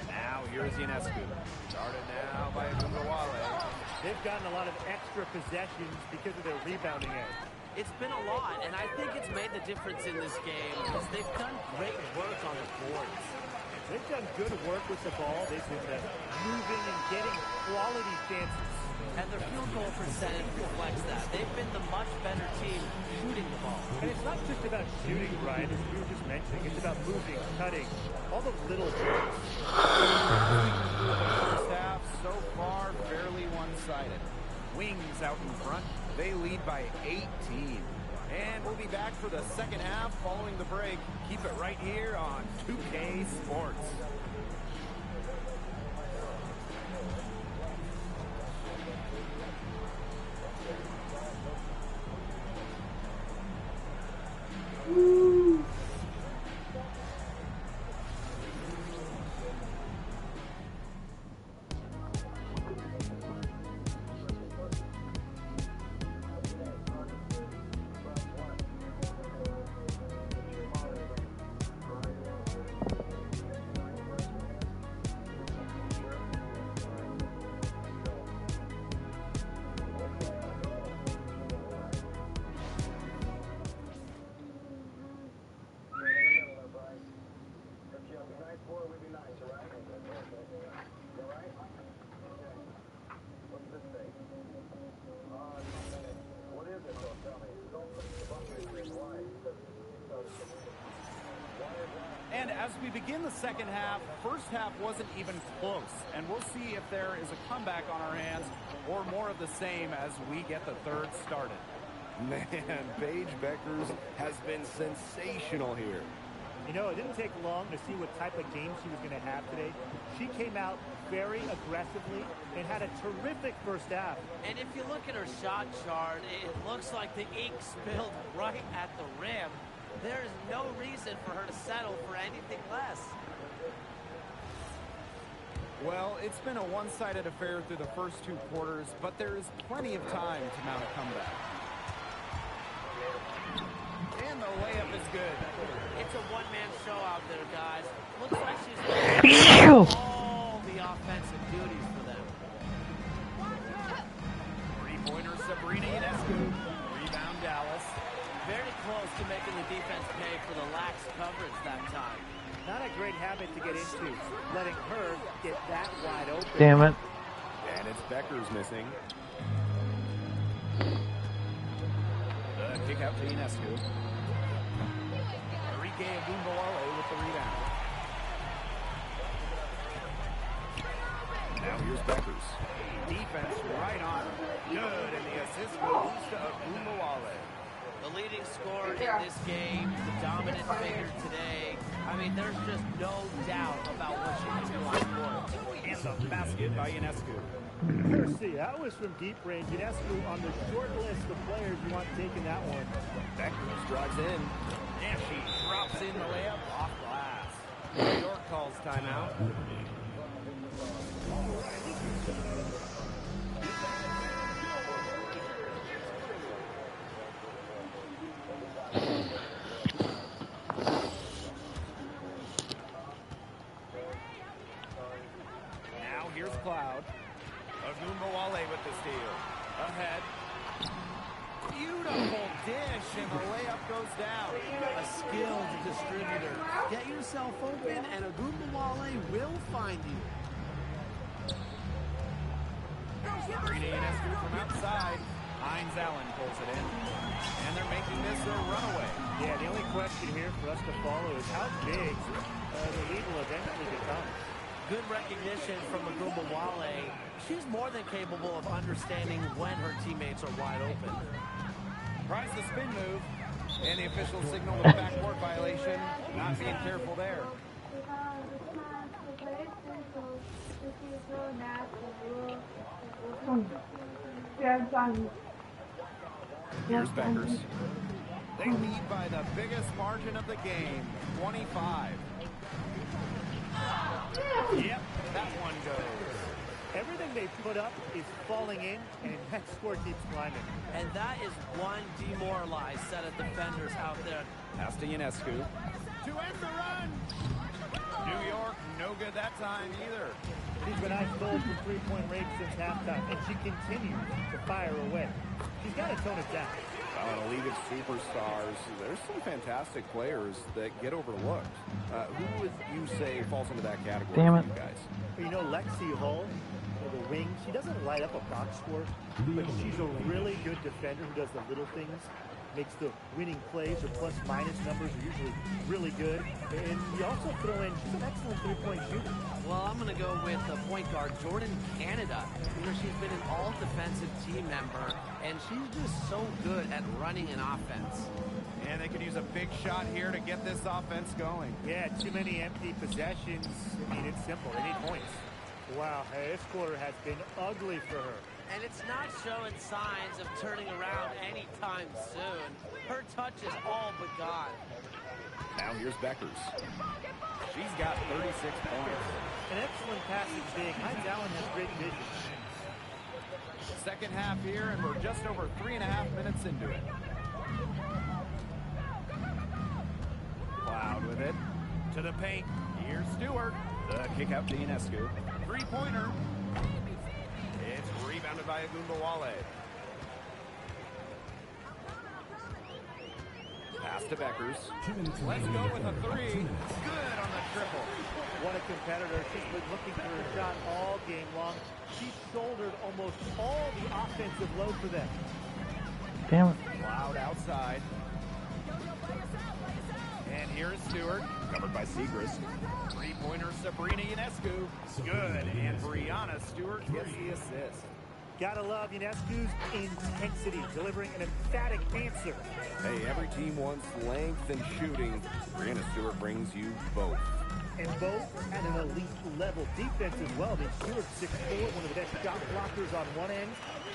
Now here's Ionescu. Started now by Ogunbowale. They've gotten a lot of extra possessions because of their rebounding edge. It's been a lot, and I think it's made the difference in this game because they've done great work on the boards. They've done good work with the ball. They've been moving and getting quality chances. And their field goal percentage reflects that. They've been the much better team shooting the ball. And it's not just about shooting, Brian, as you were just mentioning. It's about moving, cutting, all the little things. The first half so far fairly one-sided. Wings out in front. They lead by 18. And we'll be back for the second half following the break. Keep it right here on 2K Sports. And as we begin the second half, first half wasn't even close. And we'll see if there is a comeback on our hands or more of the same as we get the third started. Man, Paige Bueckers has been sensational here. You know, it didn't take long to see what type of game she was going to have today. She came out very aggressively and had a terrific first half. And if you look at her shot chart, it looks like the ink spilled right at the rim. There is no reason for her to settle for anything less. Well, it's been a one-sided affair through the first two quarters, but there is plenty of time to mount a comeback. And the layup is good. It's a one-man show out there, guys. Looks like she's all the offensive duties for them. Three-pointer Sabrina Ionescu. Rebound Dallas. Very close to making the defense pay for the lax coverage that time. Not a great habit to get into, letting her get that wide open. Damn it. And it's Bueckers missing. The kick out to Ionescu. Enrique Ogunbowale with the rebound. Now here's Bueckers. Defense right on. Good, and the assist goes to Ogunbowale. The leading scorer in this game, the dominant figure today. I mean, there's just no doubt about what she can do on the court. And the basket by Ionescu. Mercy, that was from deep range. Ionescu on the short list of players you want taking that one. Bueckers drives in. And she drops in the layup off glass. New York calls timeout. Now here's Cloud. Ogunbowale with the steal. Ahead. Beautiful dish, and the layup goes down. A skilled distributor. Get yourself open, and Ogunbowale will find you. Sabrina Ionescu from outside. Hines Allen pulls it in. And they're making this a runaway. Yeah, the only question here for us to follow is how big the lead will eventually become. Good recognition from Ogunbowale. She's more than capable of understanding when her teammates are wide open. Tries the spin move. And the official signal with a backcourt violation. Not being careful there. Here's Bueckers. They They lead by the biggest margin of the game, 25. Yep, that one goes. Everything they put up is falling in, and that score keeps climbing. And that is one demoralized set of defenders out there. Pass to Ionescu. To end the run. New York, no good that time either. She's been ice cold from three-point range since halftime, and she continues to fire away. She's got to tone it down. In a league of superstars, there's some fantastic players that get overlooked. Who would you say falls into that category Damn for it. you guys? You know, Lexi Hull, the wing, she doesn't light up a box score, but she's a really good defender who does the little things, makes the winning plays. Her plus-minus numbers are usually really good. And you also throw in, she's an excellent three-point shooter. Well, I'm going to go with the point guard, Jordan Canada. You know, she's been an all-defensive team member, and she's just so good at running an offense. And they could use a big shot here to get this offense going. Yeah, too many empty possessions. I mean, it's simple. They need points. Wow, this quarter has been ugly for her. And it's not showing signs of turning around anytime soon. Her touch is all but gone. Now here's Beckers. She's got 36 points. An excellent passing big. Hines Allen has great vision. Second half here, and we're just over 3.5 minutes into it. Cloud with it. To the paint. Here's Stewart. The kick out to Ionescu. Three-pointer. It's rebounded by Agumbawale. Pass to Beckers. Let's go with a three. Good on the triple. What a competitor. She's been looking for her shot all game long. She shouldered almost all the offensive load for them. Damn it. Cloud outside. And here is Stewart, covered by Siegrist. Three-pointer Sabrina Ionescu. Good, and Brianna Stewart gets the assist. Gotta love Ionescu's intensity, delivering an emphatic answer. Hey, every team wants length and shooting. Brianna Stewart brings you both. And both at an elite level. Defense as well. I mean, Stewart's 6'4", one of the best shot blockers on one end.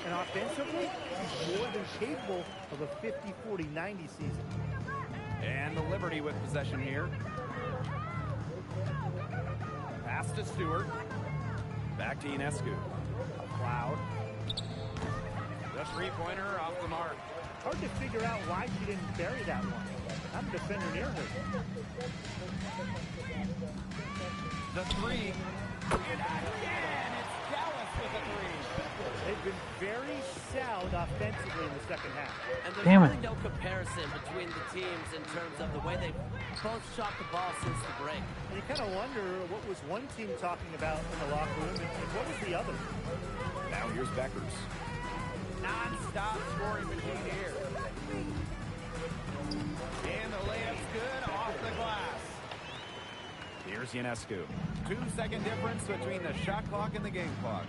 And offensively, she's more than capable of a 50-40-90 season. And the Liberty with possession here. Pass to Stewart. Back to Ionescu. Cloud. The three-pointer off the mark. Hard to figure out why she didn't bury that one. I'm a defender near her. The three. And again, it's Dallas with a three. They've been very sound offensively in the second half. And there's really no comparison between the teams in terms of the way they both shot the ball since the break. And you kind of wonder what was one team talking about in the locker room and what was the other. Now here's Beckers. Non-stop scoring machine here. And the layup's good off the glass. Here's Ionescu. 2-second difference between the shot clock and the game clock.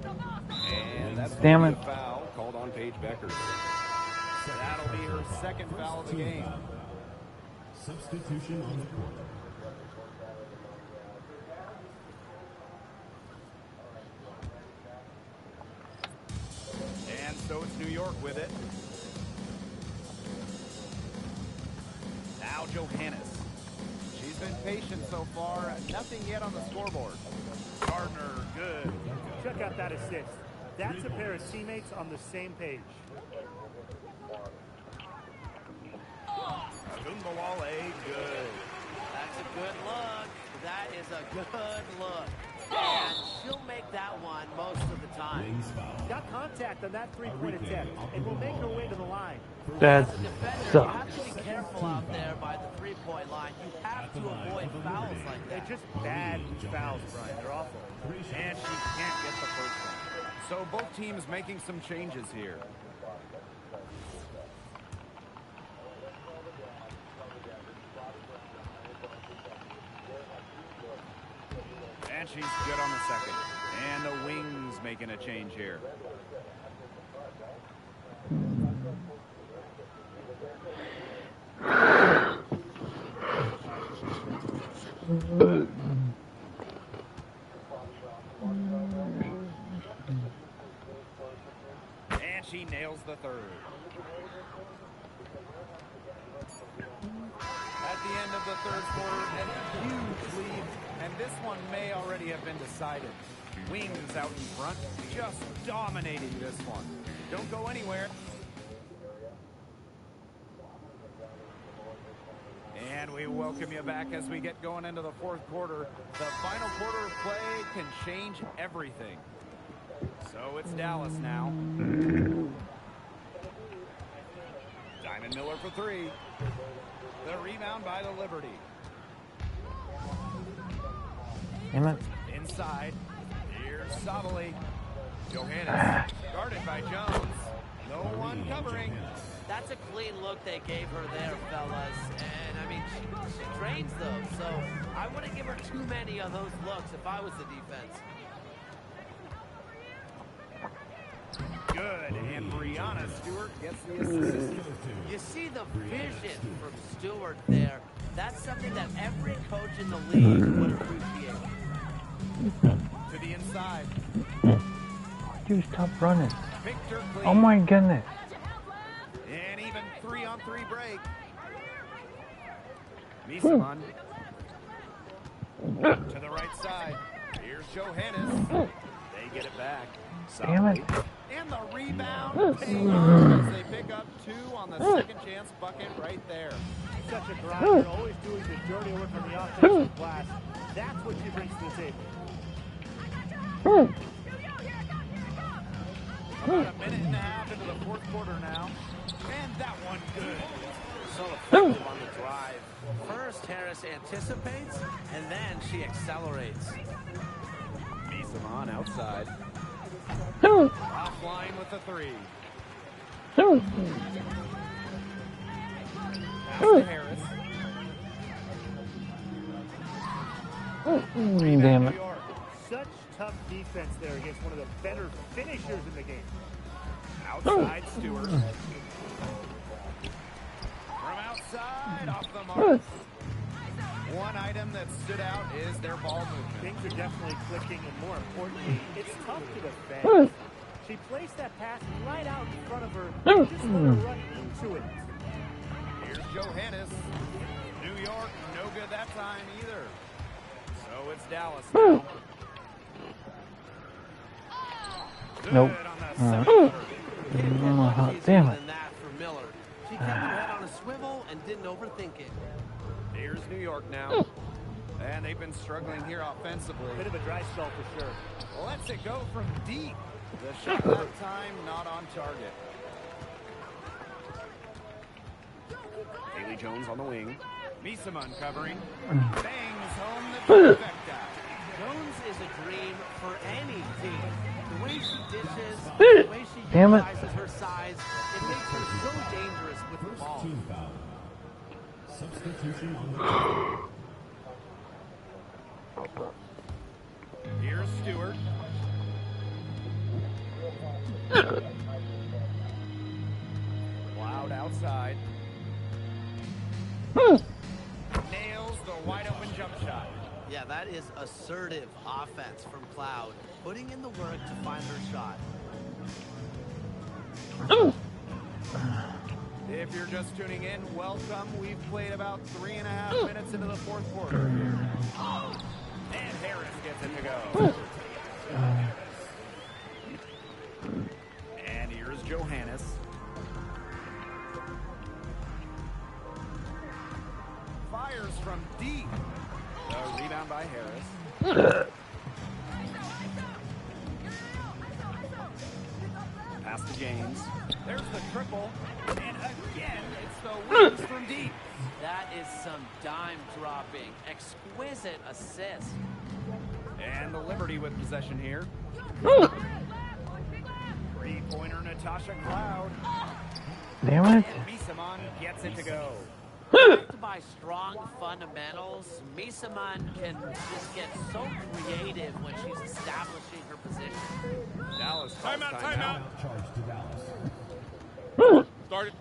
And that's a foul called on Paige Beckers. That'll be her second foul of the game. Substitution on the court. And so it's New York with it. Now Johannes. She's been patient so far. Nothing yet on the scoreboard. Gardner, good. Check out that assist. That's a pair of teammates on the same page. Agumbawale, good. That's a good look. That is a good look. And she'll make that one most of the time. Got contact on that three-point attempt and will make her way to the line. That As a defender, you sucks. have to be careful out there by the three-point line. You have to avoid fouls like that. They're just bad fouls, Brian. They're awful. And she can't get the first one. So both teams making some changes here. And she's good on the second. And the Wings making a change here. And she nails the third. of the third quarter, and a huge lead, and this one may already have been decided. Wings out in front, just dominating this one. Don't go anywhere. And we welcome you back as we get going into the fourth quarter. The final quarter of play can change everything. So it's Dallas now. Diamond Miller for three. The rebound by the Liberty. Damn it. Inside. Here's Savali. Johannes guarded by Jones. No one covering. That's a clean look they gave her there, fellas. And, I mean, she trains them, so I wouldn't give her too many of those looks if I was the defense. Good, and Brianna Stewart gets the assist. You see the vision from Stewart there. That's something that every coach in the league would appreciate. To the inside. Dude, stop running. Victor Clean. Oh my goodness. And even 3-on-3 break. Misaman. To the right side. Here's Johannes. They get it back. Damn it. And the rebound pays off as they pick up two on the second chance bucket right there. Such a grinder, always doing the dirty work on the offensive glass. That's what she brings to the table. About a minute and a half into the fourth quarter now. And that one good. So effective on the drive. First, Harris anticipates, and then she accelerates. Misaman outside. Offline with the three. Pass to Harris. Damn it. Such tough defense there against one of the better finishers in the game. Outside Stewart. From outside, off the mark. One item that stood out is their ball movement. Things are definitely clicking, and more importantly, it's tough to defend. She placed that pass right out in front of her, just let her run into it. Here's Johannes. New York, no good that time either. So it's Dallas now. Good Nope. on the second. Damn it. That for Miller. She kept her head on a swivel and didn't overthink it. Here's New York now. And they've been struggling here offensively. Bit of a dry spell for sure. Lets it go from deep. The shot that time not on target. Haley Jones on the wing. Misaman covering. Bangs home the trifecta. Jones is a dream for any team. The way she dishes, the way she Damn it. utilizes her size, it makes her so dangerous with the ball. Team foul. Substitution. Here's Stewart. Cloud outside. Nails the wide open jump shot. Yeah, that is assertive offense from Cloud, putting in the work to find her shot. If you're just tuning in, welcome. We've played about 3.5 minutes into the fourth quarter. And Harris gets it to go. And here's Johannes. Fires from deep. The rebound by Harris. Pass to James. There's the triple. And again, it's the wings from deep. That is some dime dropping. Exquisite assist. And the Liberty with possession here. Three-pointer Natasha Cloud. Damn it. And Misaman gets it to go. Backed by strong fundamentals, Misaman can just get so creative when she's establishing her position. Dallas Timeout. Charge to Dallas. Started.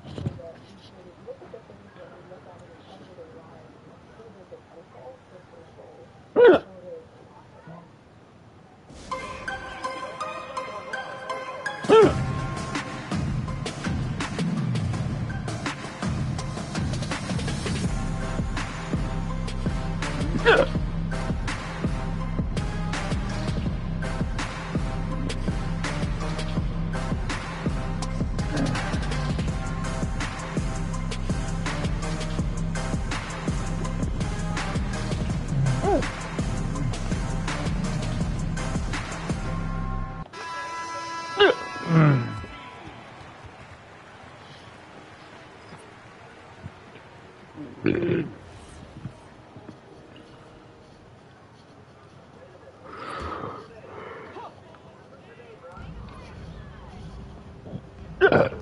That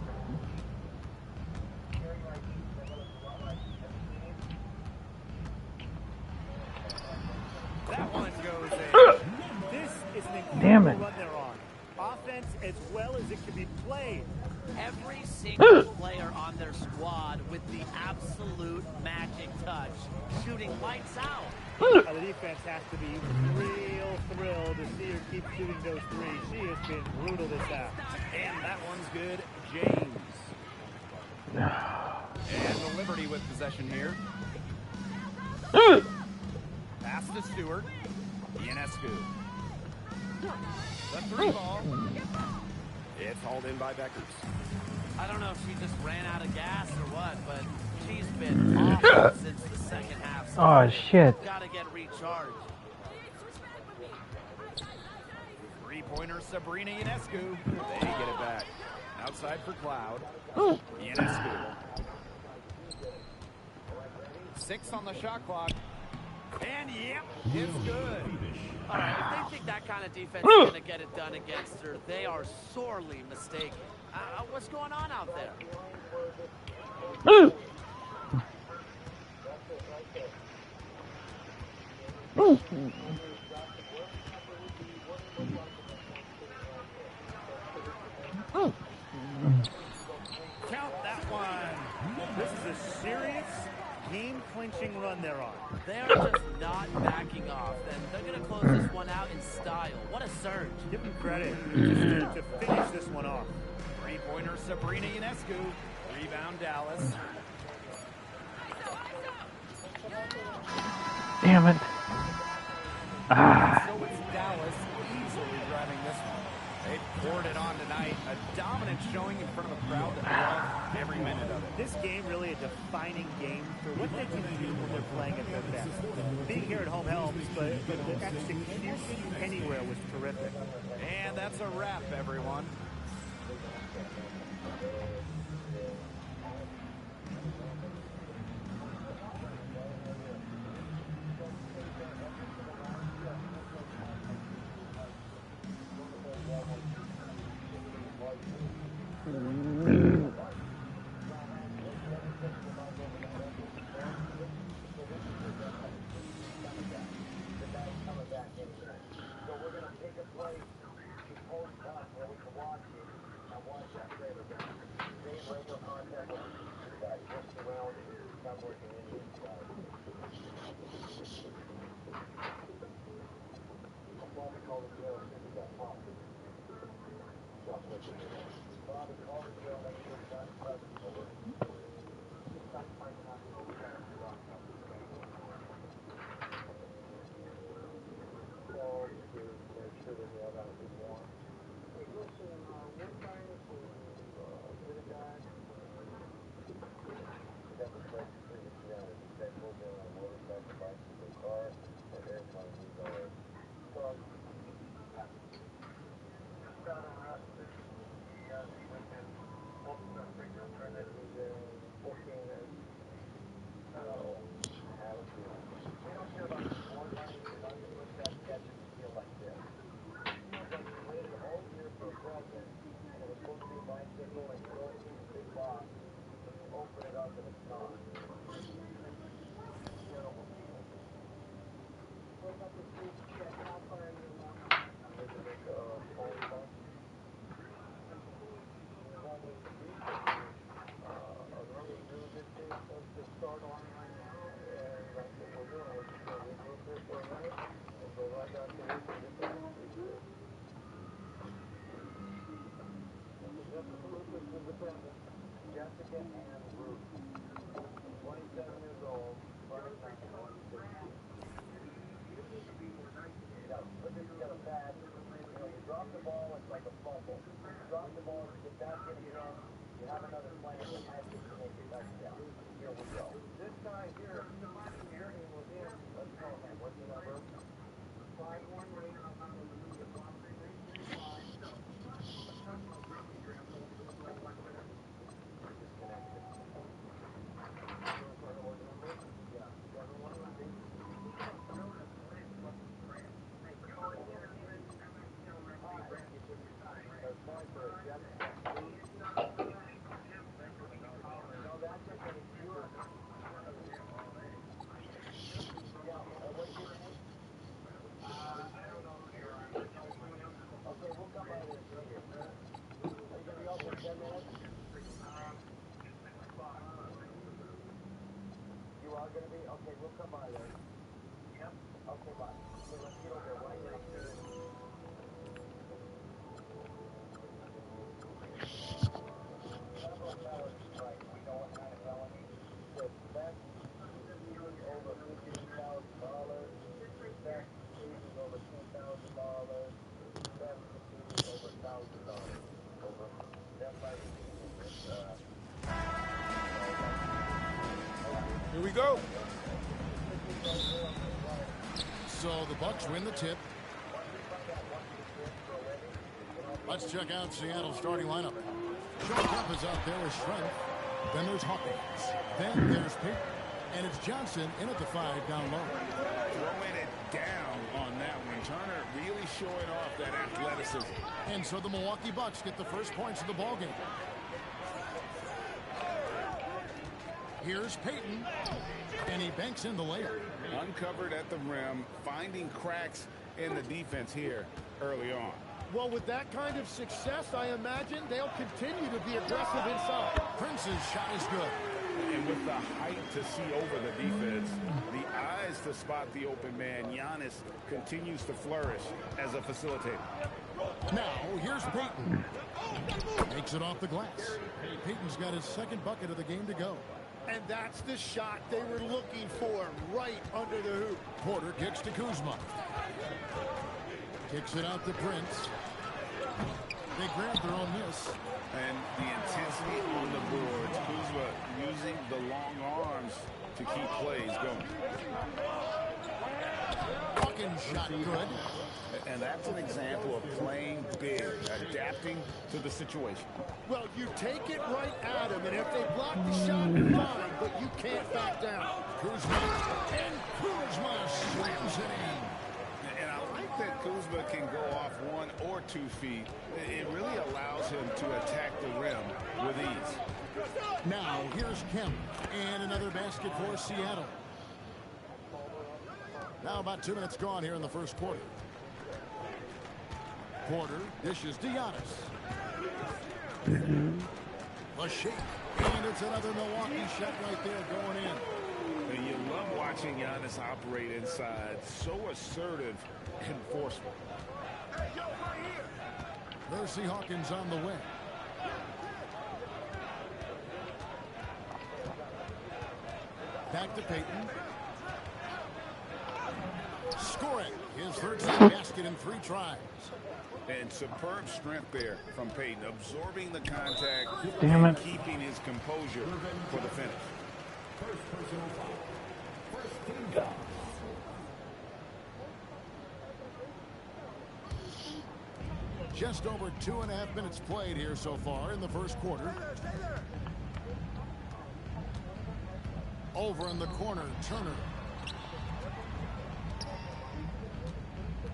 one goes in. This is an Damn it. incredible run they're on. Offense as well as it can be played. Every single player on their squad with the absolute magic touch, shooting lights out. The defense has to be real thrilled to see her keep shooting those threes. She has been brutal this half. And that one's good. James. And the Liberty with possession here. Pass to Stewart. Ionescu. The three ball. It's hauled in by Beckers. I don't know if she just ran out of gas or what, but she's been awful since the second half. So Oh, shit. Gotta get recharged. Three-pointer Sabrina Ionescu. They get it back. Outside for Cloud. Ionescu. 6 on the shot clock. And yep, it's good. All right, if they think that kind of defense is going to get it done against her, they are sorely mistaken. What's going on out there? Count that one. This is a serious game-clinching run they're on. They're just not backing off, and they're going to close this one out in style. What a surge. Give them credit just to finish this one off. Three-pointer Sabrina Ionescu. Rebound Dallas. Damn it. Ah. So it's Dallas easily driving this one. They poured it on tonight. A dominant showing in front of a crowd that loved every minute of it. This game really a defining game for what they can do when they're playing at their best. Being here at home helps, but the execution anywhere was terrific. And that's a wrap, everyone. Here we go. So the Bucks win the tip. Let's check out Seattle's starting lineup. Sean Kemp is out there with strength. Then there's Hawkins. Then there's Peyton. And it's Johnson in at the 5 down low. Throwing it down on that one. Turner really showing off that athleticism. And so the Milwaukee Bucks get the first points of the ballgame. Here's Peyton, and he banks in the layup. Uncovered at the rim, finding cracks in the defense here early on. Well, with that kind of success, I imagine they'll continue to be aggressive inside. Prince's shot is good. And with the height to see over the defense, the eyes to spot the open man, Giannis continues to flourish as a facilitator. Now, here's Peyton. Takes it off the glass. Peyton's got his second bucket of the game to go. And that's the shot they were looking for, right under the hoop. Porter kicks to Kuzma. Kicks it out to Prince. They grab their own miss. And the intensity on the boards. Kuzma using the long arms to keep plays going. Hawkins shot good. And that's an example of playing big, adapting to the situation. Well, you take it right at him, and if they block the shot, fine, but you can't back down. Kuzma, and Kuzma slams it in. And I like that Kuzma can go off 1 or 2 feet. It really allows him to attack the rim with ease. Now, here's Kemp, and another basket for Seattle. Now about 2 minutes gone here in the first quarter. Porter dishes to Giannis. A shake, and it's another Milwaukee shot right there going in. And you love watching Giannis operate inside. So assertive and forceful. Mercy Hawkins on the way. Back to Peyton. Scoring his third basket in 3 tries. And superb strength there from Peyton, absorbing the contact and keeping his composure for the finish. Just over 2.5 minutes played here so far in the first quarter. Over in the corner, Turner.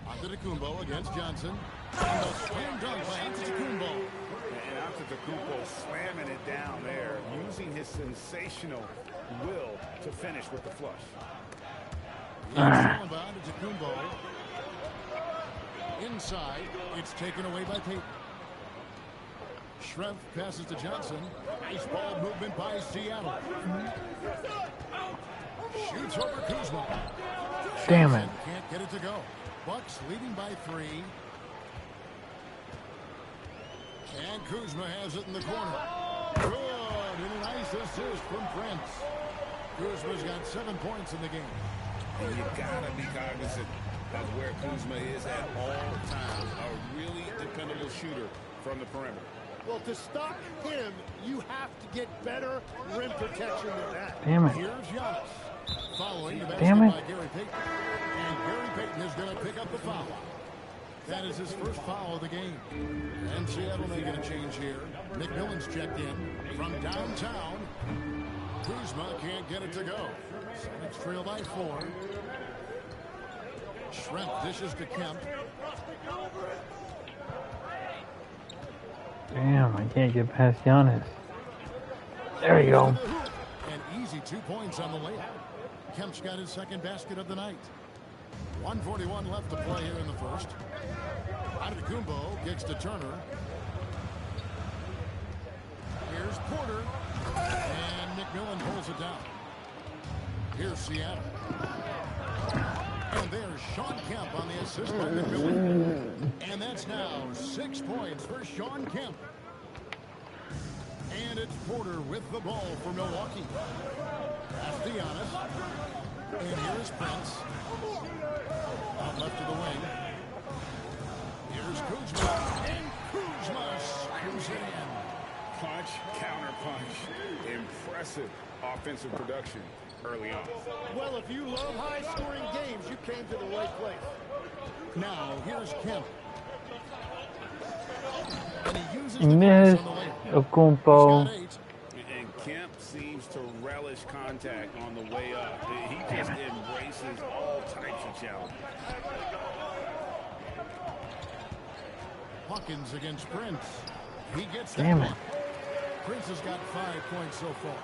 Antetokounmpo against Johnson. And the slam dunk by Antetokounmpo. And Antetokounmpo slamming it down there, using his sensational will to finish with the flush. By Antetokounmpo. Inside, it's taken away by Peyton. Schrempf passes to Johnson. Nice ball movement by Seattle. Shoots over Kuzma. Damn it. Can't get it to go. Bucks leading by 3. And Kuzma has it in the corner. Good. And a nice assist from Prince. Kuzma's got 7 points in the game. And you gotta be cognizant of where Kuzma is at all times. A really dependable shooter from the perimeter. Well, to stop him, you have to get better rim protection than that. Damn it. Here's Giannis. Following the Damn basket it. by Gary Payton. And Gary Payton is going to pick up the foul. That is his first foul of the game. And Seattle making a change here. McMillan's checked in from downtown. Kuzma can't get it to go. It's trailed by 4. Schrempf dishes to Kemp. Damn, I can't get past Giannis. There you go. An easy 2 points on the layup. Kemp's got his second basket of the night. 1:41 left to play here in the first. Antetokounmpo kicks to Turner. Here's Porter. And McMillan pulls it down. Here's Seattle. And there's Sean Kemp on the assist by McMillan. And that's now 6 points for Sean Kemp. And it's Porter with the ball for Milwaukee. That's Giannis. And here's Prince. Out left to the wing. Here's Kuzma. And Kuzma screws it in. Punch, counter punch. Impressive offensive production early on. Well, if you love high-scoring games, you came to the right place. Now, here's Kemp. And he uses Miss Okumpo. And Kemp seems to relish contact on the way up. He just embraces all types of challenge. Hawkins against Prince. He gets that Damn it. one. Prince has got 5 points so far.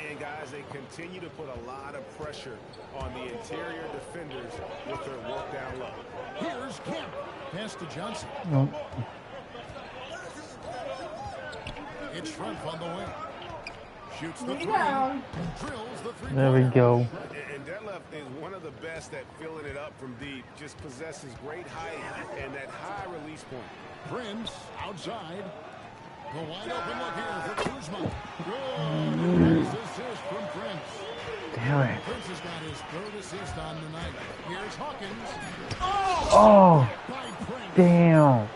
And guys, they continue to put a lot of pressure on the interior defenders with their work down low. Here's Kemp. Pass to Johnson. Nope. It's Schrumpf on the wing. Shoots the three. Down. Drills the three. There we go. And Detlef is one of the best at filling it up from deep. Just possesses great height and that high release point. Prince outside. The wide open look here for Kuzma. Good. Nice assist from Prince. Damn it. Prince has got his 3rd assist on the night. Here's Hawkins. Oh, By Prince. damn.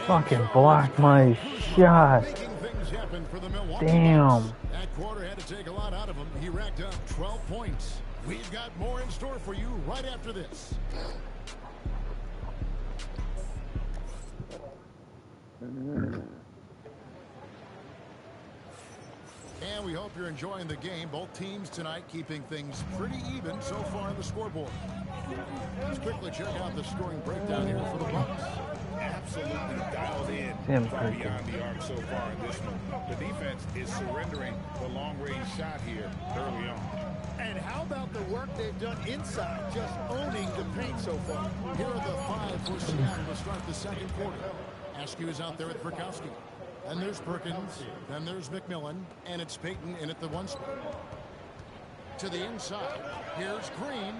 Fucking blocked my shot. Making things happen for the Milwaukee Damn. Bucks. That quarter had to take a lot out of him. He racked up 12 points. We've got more in store for you right after this. And we hope you're enjoying the game. Both teams tonight keeping things pretty even so far on the scoreboard. Let's quickly check out the scoring breakdown here for the Bucks. Absolutely dialed in Damn, from Kirk. beyond the arc so far in this one. The defense is surrendering the long-range shot here early on. And how about the work they've done inside, just owning the paint so far? Here are the 5 for Seattle to start the second quarter. Askew is out there with Burkowski. Then there's Perkins. Then there's McMillan. And it's Payton in at the 1 spot. To the inside. Here's Green.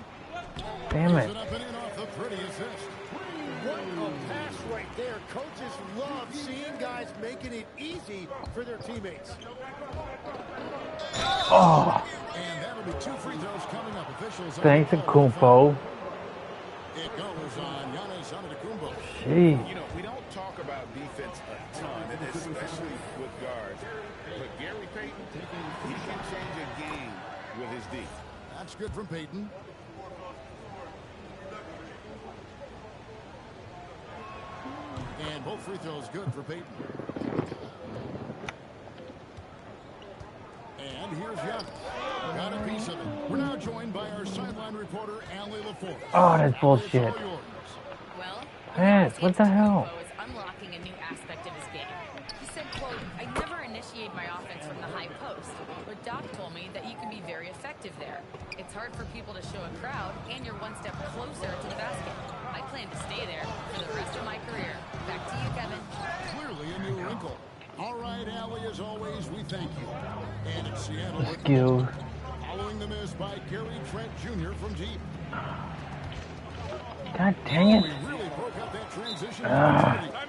Damn Gives it. it up and in off the pretty assist. What a pass right there. Coaches love seeing guys making it easy for their teammates. Oh, And that'll be 2 free throws coming up. Officials. thanks, Okumpo. It goes on Giannis Antetokounmpo. Gee. You know, we don't talk about defense a ton, especially with guards. But Gary Payton, he can change a game with his D. That's good from Payton. And both free throws good for Payton. And here's Giannis. Got a piece of it. We're now joined by our sideline reporter, Allie LaForce. Oh, that's bullshit. Well, Yes, what the hell? is unlocking a new aspect of his game. He said, quote, I never initiate my offense from the high post, but Doc told me that you can be very effective there. It's hard for people to show a crowd, and you're one step closer to the basket. I plan to stay there for the rest of my career. Back to you, Kevin. Clearly a new wrinkle. All right, Allie, as always, we thank you. And it's Seattle with Skills. following the miss by Gary Trent Jr. from deep. God dang it. We really broke up that transition.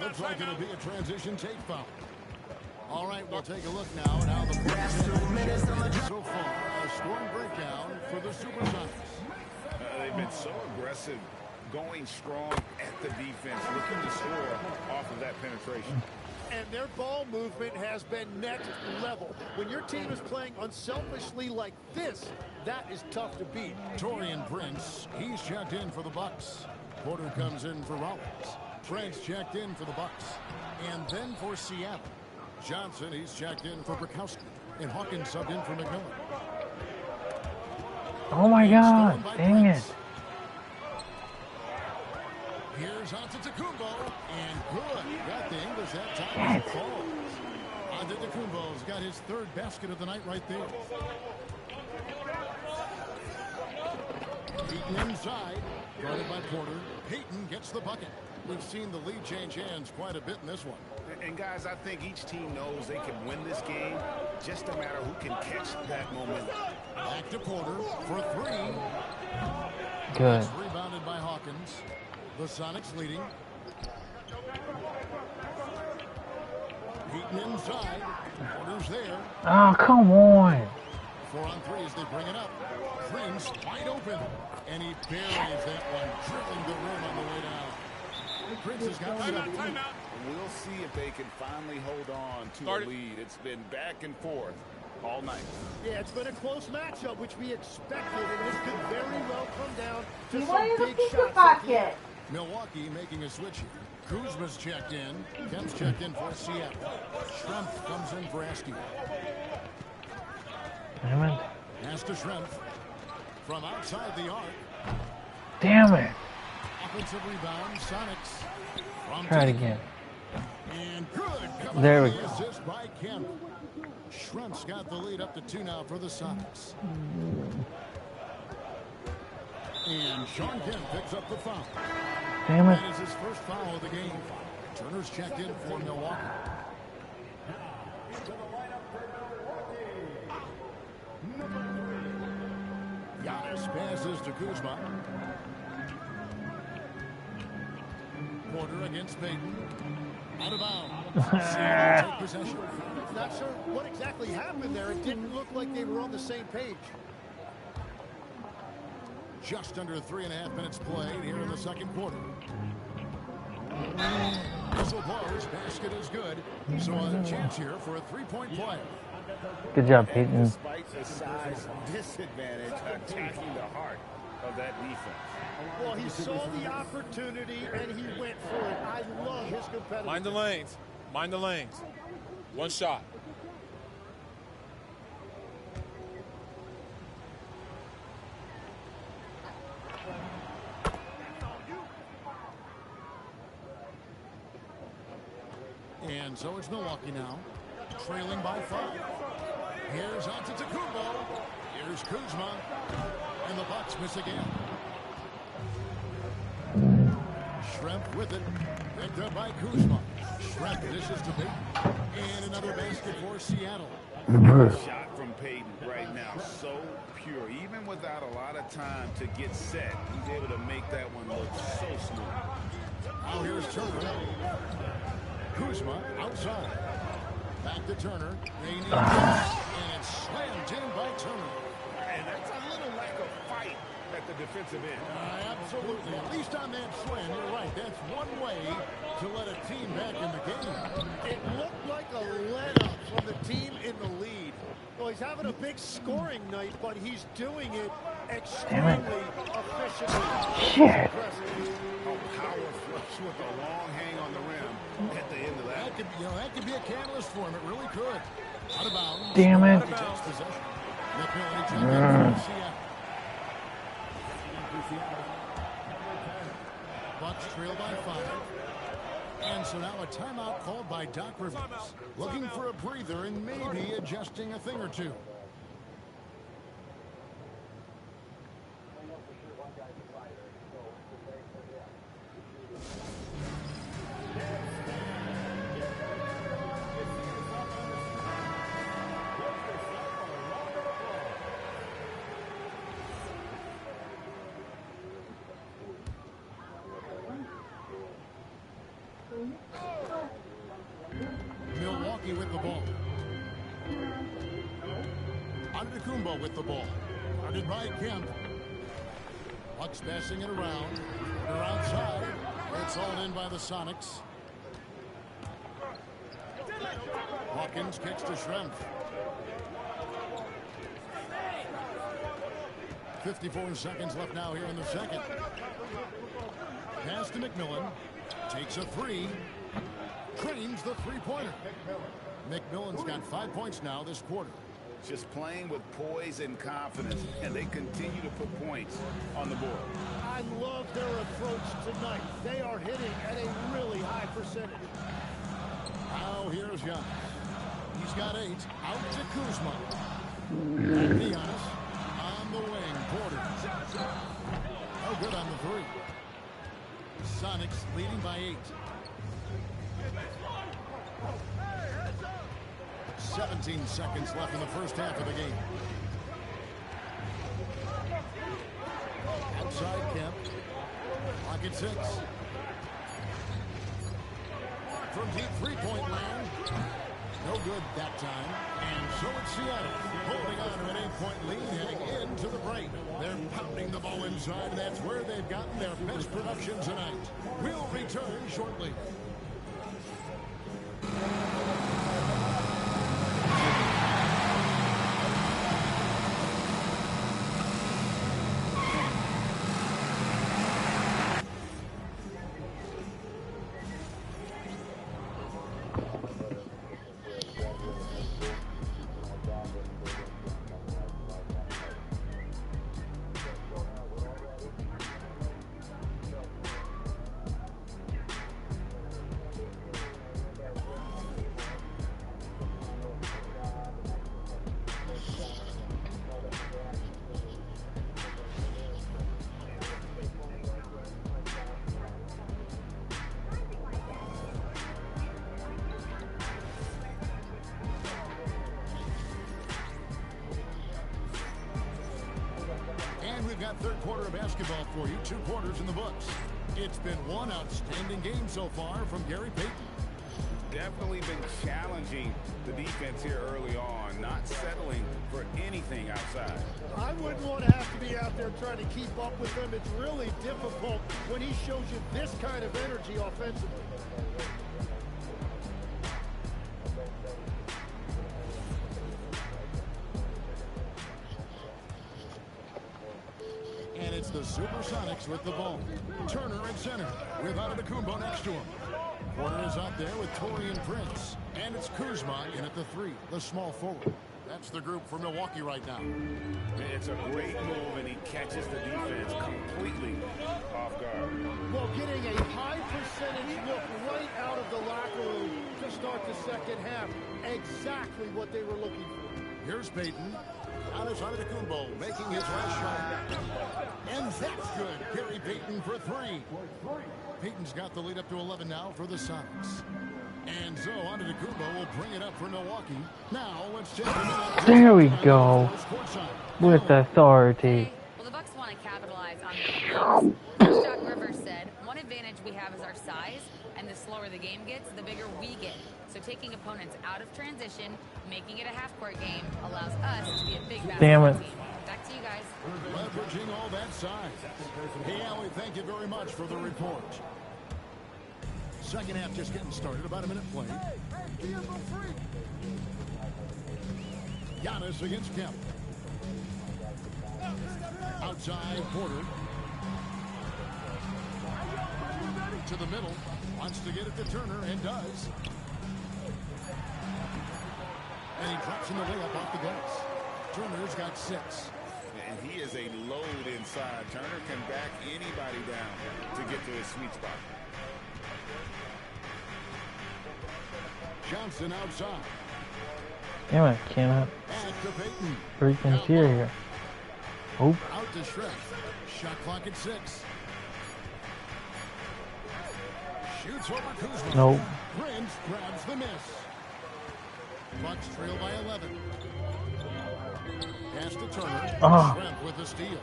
Looks like it'll be a transition take foul. All right, we'll take a look now at how the Bucks so far. A scoring breakdown for the Supersonics. They've been so aggressive, going strong at the defense, looking to score off of that penetration. And their ball movement has been next level. When your team is playing unselfishly like this, that is tough to beat. Taurean Prince, he's checked in for the Bucks. Porter comes in for Rollins. Prince checked in for the Bucks. And then for Seattle, Johnson, he's checked in for Burkowski. And Hawkins subbed in for McMillan. Oh my god, dang it. Here's Antetokounmpo, and good. Got the English that time as it falls. Antetokounmpo's got his 3rd basket of the night right there. Payton inside, guarded by Porter. Payton gets the bucket. We've seen the lead change hands quite a bit in this one. And guys, I think each team knows they can win this game, just a matter who can catch that moment. Back to Porter for 3. Good. Rebounded by Hawkins. The Sonics leading. Heaton inside. Porter's there. Oh, come on. 4 on 3 as they bring it up. Prince wide open. And he buries that one, dribbling the rim on the way down. Prince has got timeout. We'll see if they can finally hold on to a lead. It's been back and forth all night. Yeah, it's been a close matchup, which we expected, and this could very well come down to You some wanted a big pizza shots. pocket. Milwaukee making a switch here. Kuzma's checked in. Kemp's checked in for Seattle. Schrempf comes in for Askew. Damn it. Pass to Schrempf. From outside the arc. Damn it. Offensive rebound, Sonics. From Try it again. And good. There we The go. assist by Kemp. Schrempf's got the lead up to 2 now for the Sonics. And Sean Kemp picks up the foul. Damn it. That is his first foul of the game. Turner's checked in for Milwaukee. Giannis passes to Kuzma. Porter against Payton. Out of bounds. Seattle take possession. Not sure what exactly happened there. It didn't look like they were on the same page. Just under 3.5 minutes played here in the second quarter. Whistle blows. Basket is good. So a chance here for a 3-point play. Good job, Peyton. Despite the size disadvantage, attacking the heart of that defense. Well, he saw the opportunity and he went for it. I love his competitiveness. Mind the lanes. Mind the lanes. One shot. And so it's Milwaukee now, trailing by 5. Here's Antetokounmpo. Here's Kuzma. And the Bucks miss again. Schrempf with it. Picked up by Kuzma. Schrempf dishes to Payton. And another basket for Seattle. Shot from Payton right now, so pure. Even without a lot of time to get set, he's able to make that one look so smooth. Now here's Turner. Kuzma outside. Back to Turner. They need and it's slammed in by Turner. And that's a little lack of fight at the defensive end. Absolutely. At least on that slam, you're right. That's one way to let a team back in the game. It looked like a let-up from the team in the lead. Well, he's having a big scoring night, but he's doing it extremely efficiently. Shit. A power flush with a long hang on the rim at the end of that. That could be a catalyst for him. It really could. Out of bounds. Damn it. He takes possession. McMillan checked in for Seattle. Bucks trail by 5. And so now a timeout called by Doc Rivers. Looking for a breather and maybe adjusting a thing or two. Milwaukee with the ball. Antetokounmpo with the ball. Guarded by Kemp. Bucks passing it around. They're outside. It's all in by the Sonics. Hawkins kicks to Schrempf. 54 seconds left now here in the second. Pass to McMillan. Takes a 3. Trains the three-pointer. McMillan's got 5 points now this quarter. Just playing with poise and confidence, and they continue to put points on the board. I love their approach tonight. They are hitting at a really high percentage. Now here's Giannis. He's got 8. Out to Kuzma. And Giannis on the wing. Porter. Oh, good on the 3. Sonics leading by 8. 17 seconds left in the first half of the game. at 6. From deep three-point land. No good that time. And so it's Seattle holding on to an 8-point lead heading into the break. They're pounding the ball inside, and that's where they've gotten their best production tonight. We'll return shortly. We've got third quarter of basketball for you. 2 quarters in the books. It's been one outstanding game so far from Gary Payton. Definitely been challenging the defense here early on, not settling for anything outside. I wouldn't want to have to be out there trying to keep up with them. It's really difficult when he shows you this kind of energy offensively. And it's the Supersonics with the ball. Turner at center with Antetokounmpo next to him. Porter is out there with Taurean Prince. And it's Kuzma in at the 3, the small forward. That's the group for Milwaukee right now. It's a great move, and he catches the defense completely off guard. Well, getting a high percentage look right out of the locker room to start the second half. Exactly what they were looking for. Here's Payton. Giannis Antetokounmpo making his last shot. And that's good. Gary Payton for 3. Payton's got the lead up to 11 now for the Sonics. And so Antetokounmpo will bring it up for Milwaukee. Now let's take a minute. There we go. With authority. Well, the Bucks want to capitalize on the as Doc Rivers said, one advantage we have is our size, and the slower the game gets, the bigger we get. So taking opponents out of transition, making it a half-court game, allows us to be a big basketball team. Back to you guys. Leveraging all that size. Hey, Allie, thank you very much for the report. Second half just getting started. About a minute played. Giannis against Kemp. Outside, Porter. To the middle. Wants to get it to Turner, and does. And he drops in the layup off the glass. Turner's got 6. And he is a load inside. Turner can back anybody down to get to his sweet spot. Johnson outside. Damn it, cannot freaking see here. Oh. Out to Shrek. Shot clock at 6. Shoots over Kuzma. Nope. Prince grabs the miss. Bucks trail by 11. Pass to Turner. Shremp with the steal.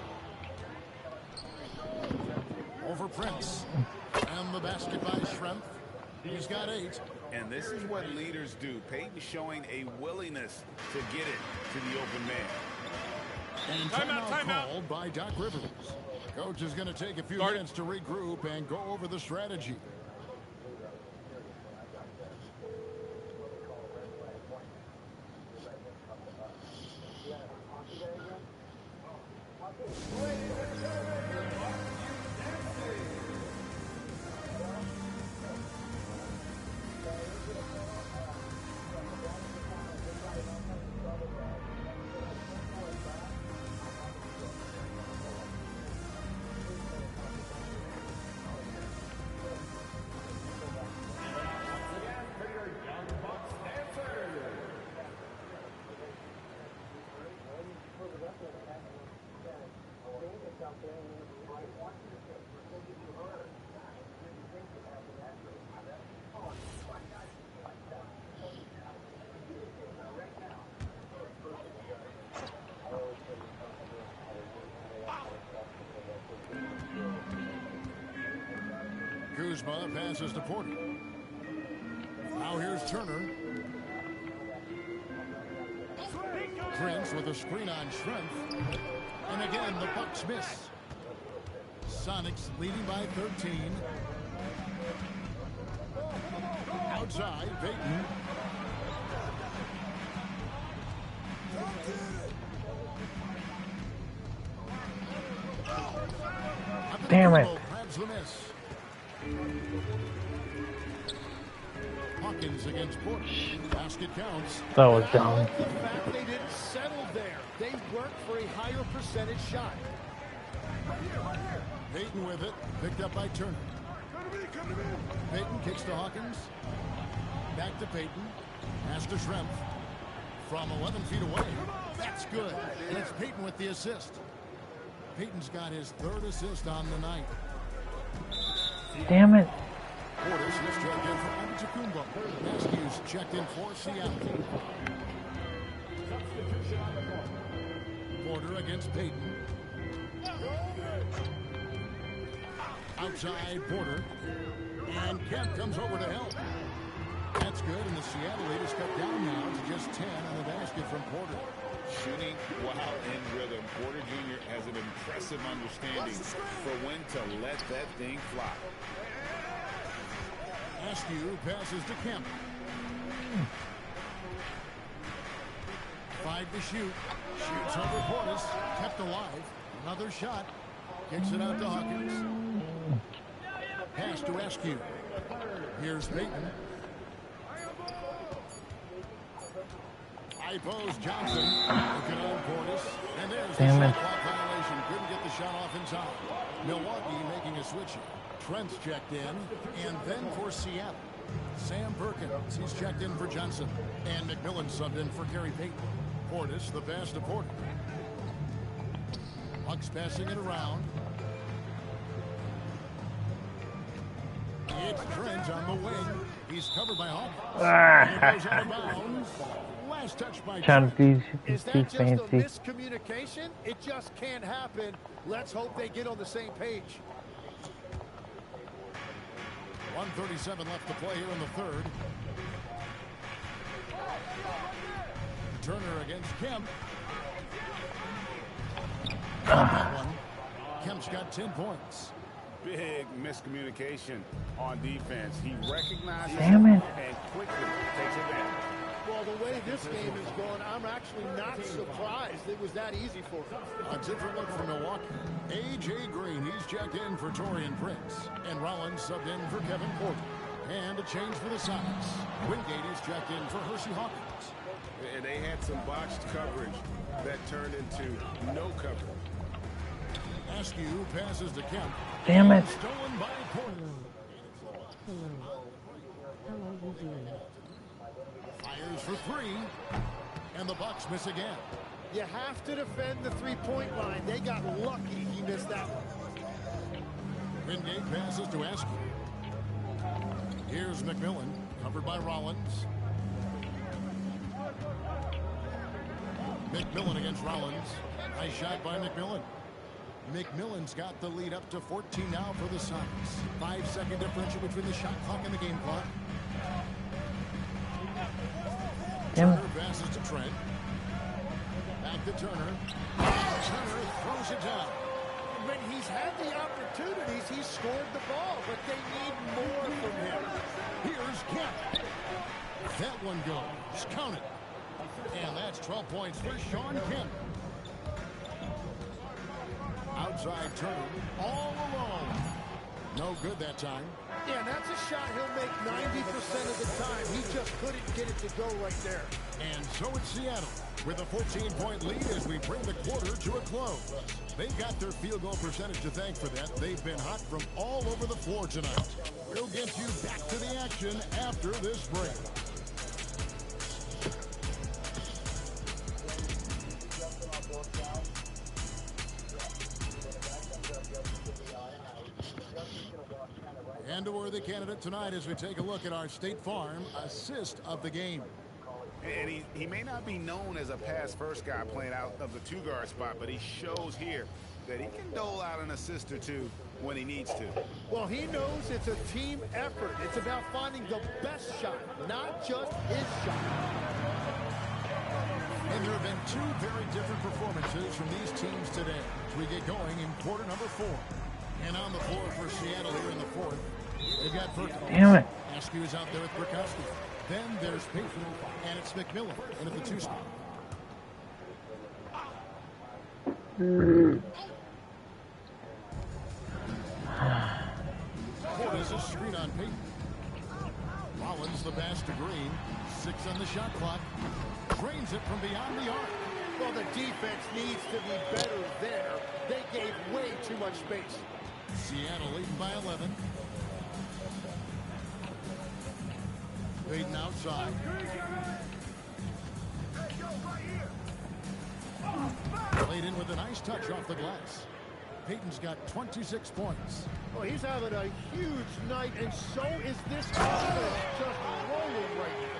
Over Prince. And the basket by Shremp. He's got 8. And this is what leaders do. Payton showing a willingness to get it to the open man. And timeout called by Doc Rivers. Coach is going to take a few minutes to regroup and go over the strategy. Kuzma passes to Porter. Now here's Turner. Prince with a screen on Strength. And again, the Bucks miss. Sonics leading by 13. Outside, Payton. Damn it. Hawkins against Porter. Basket counts. That was dumb. The fact they didn't settle there. They worked for a higher percentage shot. Payton with it. Picked up by Turner. Payton kicks to Hawkins. Back to Payton. Pass to Schrempf. From 11 feet away. That's good. And it's Payton with the assist. Payton's got his third assist on the night. Damn it. Portis is checked in for Antetokounmpo. Matthews checked in for Seattle. Porter against Payton. Outside Porter. And Kemp comes over to help. That's good, and the Seattle lead is cut down now to just 10 on the basket from Porter. Shooting while in rhythm. Porter Jr. has an impressive understanding for when to let that thing fly. Askew passes to Kemp. 5 to shoot. Shoots over Portis. Kept alive. Another shot. Kicks it out to Hawkins. Pass to Askew. Here's Payton. High post Johnson. Looking on Portis. And there's the shot clock violation. Couldn't get the shot off in time. Milwaukee making a switch. Trent's checked in. And then for Seattle, Sam Perkins. He's checked in for Johnson. And McMillan subbed in for Gary Payton. Portis, the pass to Porter. Bucks passing it around. It's Trent on the wing. He's covered by Hawkins. He goes out of bounds. Last touch by Trent. Is that just a miscommunication? It just can't happen. Let's hope they get on the same page. 1:37 left to play here in the third. Turner against Kemp. That one. Kemp's got 10 points. Big miscommunication on defense. He recognizes it and quickly takes advantage. Well, the way this game is going, I'm actually not surprised it was that easy for him. A different look for Milwaukee. A.J. Green, he's checked in for Taurean Prince. And Rollins subbed in for Kevin Porter. And a change for the Sonics. Wingate is checked in for Hersey Hawkins. And they had some botched coverage that turned into no coverage. Askew passes to Kemp. Damn it. Stolen by Porter. Hello. How are you doing? Fires for 3. And the Bucks miss again. You have to defend the three-point line. They got lucky he missed that one. Wingate passes to Askew. Here's McMillan, covered by Rollins. McMillan against Rollins. Nice shot by McMillan. McMillan's got the lead up to 14 now for the Sonics. 5-second differential between the shot clock and the game clock. Turner passes to Trent. Back to Turner. Turner throws it down. When he's had the opportunities, he's scored the ball, but they need more from him. Here's Kemp. That one goes. Count it. And that's 12 points for Shawn Kemp. Outside Turner, all alone. No good that time. Yeah, and that's a shot he'll make 90% of the time. He just couldn't get it to go right there. And so it's Seattle with a 14-point lead as we bring the quarter to a close. They've got their field goal percentage to thank for that. They've been hot from all over the floor tonight. We'll get you back to the action after this break. And a worthy candidate tonight as we take a look at our State Farm assist of the game. And he may not be known as a pass-first guy playing out of the two-guard spot, but he shows here that he can dole out an assist or two when he needs to. Well, he knows it's a team effort. It's about finding the best shot, not just his shot. And there have been two very different performances from these teams today as we get going in quarter number 4. And on the floor for Seattle here in the 4th, they've got Perkins. Damn it. Askew is out there with Burkowski. Then there's Payton, and it's McMillan in at the 2 spot. Portis is screen on Payton. Rollins the pass to Green. 6 on the shot clock. Drains it from beyond the arc. Well, the defense needs to be better there. They gave way too much space. Seattle leading by 11. Payton outside. Played in with a nice touch off the glass. Payton's got 26 points. Well, he's having a huge night, and so is this offense, just rolling right now.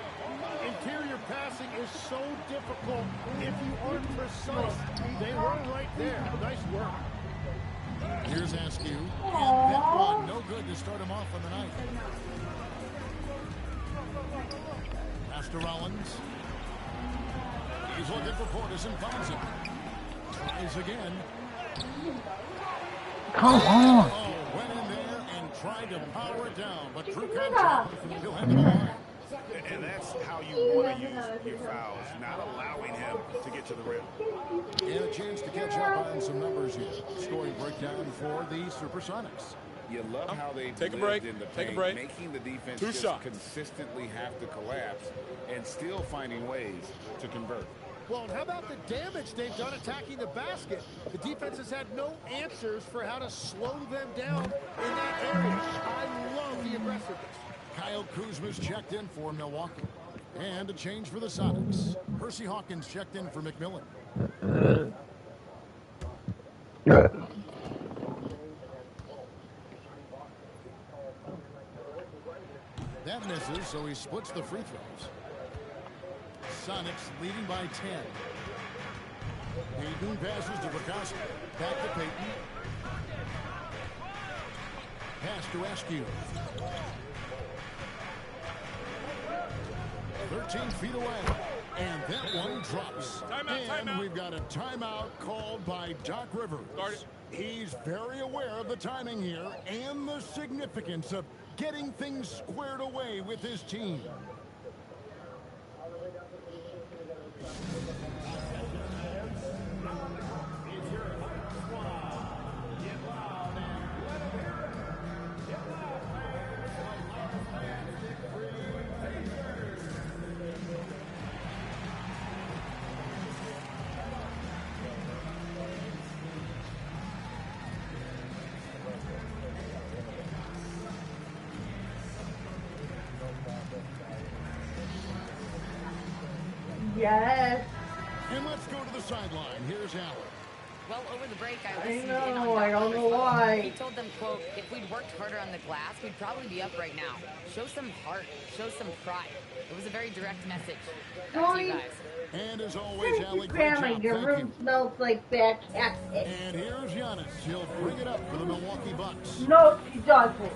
Interior passing is so difficult if you aren't precise. They were right there. Nice work. Here's Askew. And that one, no good to start him off on the night. Pass to Rollins. He's looking for Portis and finds him. Tries again. Come on. Oh, went in there and tried to power it down, but Drew contact. He'll head to the line. And that's how you want to use your fouls, not allowing him to get to the rim. And a chance to catch up on some numbers here. Scoring breakdown for the Supersonics. You love how they take a break. In the take paint, a break. Making the defense 2 just shots. consistently have to collapse and still finding ways to convert. Well, and how about the damage they've done attacking the basket? The defense has had no answers for how to slow them down in that area. I love the aggressiveness. Kyle Kuzma's checked in for Milwaukee. And a change for the Sonics. Percy Hawkins checked in for McMillan. That misses, so he splits the free throws. Sonics leading by 10. Payton passes to Burkowski. Back to Payton. Pass to Askew. 13 feet away. And that one drops. And we've got a timeout called by Doc Rivers. He's very aware of the timing here and the significance of getting things squared away with his team. Yes. And let's go to the sideline. Here's Allen. Well, over the break, I I listened know, in on I don't know why. He told them, quote, if we'd worked harder on the glass, we'd probably be up right now. Show some heart. Show some pride. It was a very direct message. Back to you guys. And as always, Allie, great Grandma, job. your Thank room you. smells like bad cat piss. And here's Giannis. He'll bring it up for the Milwaukee Bucks. No, she doesn't.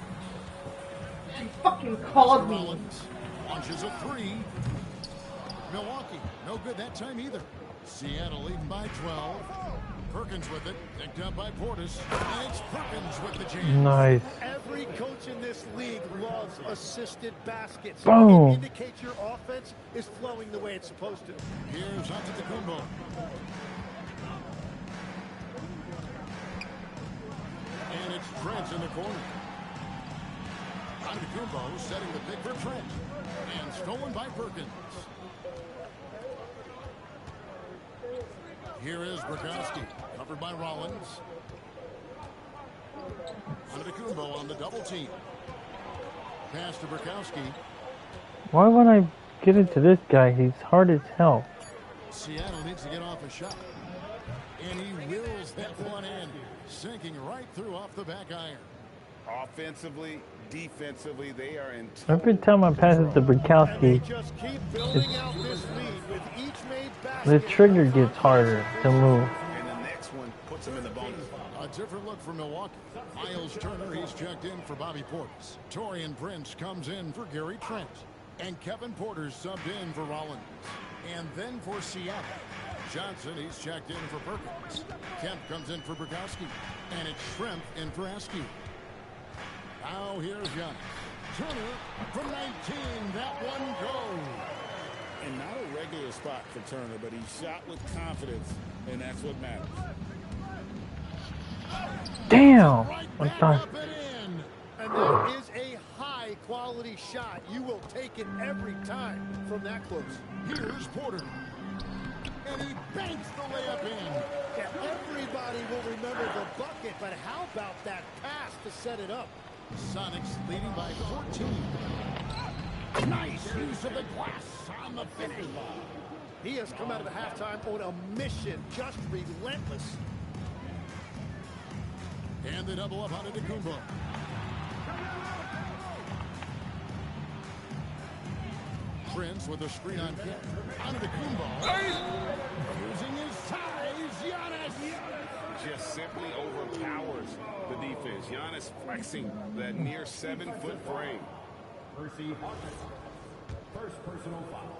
She fucking called me. Rollins launches a 3. Milwaukee, no good that time either. Seattle leading by 12. Perkins with it, picked up by Portis. And it's Perkins with the jam. Nice. Every coach in this league loves assisted baskets. Boom. It indicates your offense is flowing the way it's supposed to. Here's Antetokounmpo. And it's Trent in the corner. Antetokounmpo setting the pick for Trent. And stolen by Perkins. Here is Burkowski, covered by Rollins. Antetokounmpo on the double team. Pass to Burkowski. Why would I get it to this guy? He's hard as hell. Seattle needs to get off a shot. And he wills that one in, sinking right through off the back iron. Offensively, defensively, they are in Every time I pass it to Burkowski, the trigger gets harder to move. And the next one puts them in the bonus. A different look for Milwaukee. Miles Turner, he's checked in for Bobby Portis. Taurean Prince comes in for Gary Trent. And Kevin Porter's subbed in for Rollins. And then for Seattle, Johnson, he's checked in for Perkins. Kemp comes in for Bukowski. And it's Shrimp in for Askew. Now here's Giannis. Turner from 19, that one goes. And not a regular spot for Turner, but he shot with confidence, and that's what matters. Damn! Right I'm back sorry. up and in. And that is a high-quality shot. You will take it every time from that close. Here's Porter. And he banks the layup in. Yeah, everybody will remember the bucket, but how about that pass to set it up? Sonics leading by 14. Nice use of the glass on the finish. He has come out of the halftime on a mission, just relentless. And the double up on Antetokounmpo. Prince with a screen on Kemp. Antetokounmpo. Using his size, Giannis. Just simply overpowers the defense. Giannis flexing that near 7-foot frame. Percy Hawkins. First personal foul.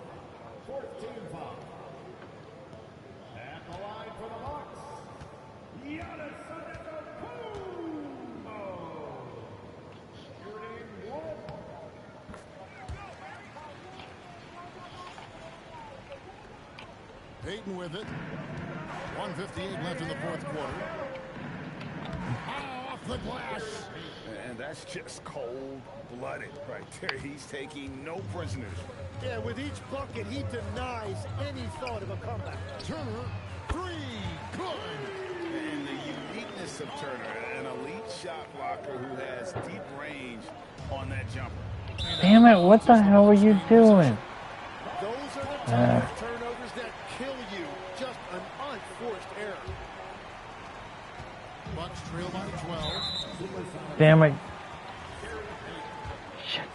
Fourth team foul. At the line for the Bucks, Giannis Antetokounmpo. Shooting one. Payton with it. 1:58 left in the fourth quarter. Off the glass. And that's just cold-blooded right there. He's taking no prisoners. Yeah, with each bucket, he denies any thought of a comeback. Turner, three, good. And the uniqueness of Turner, an elite shot blocker who has deep range on that jumper. Damn it, what the hell are you doing? Those are the type of turnovers that kill you. Just an unforced error. Bucks trail by 12. Damn it. Shit.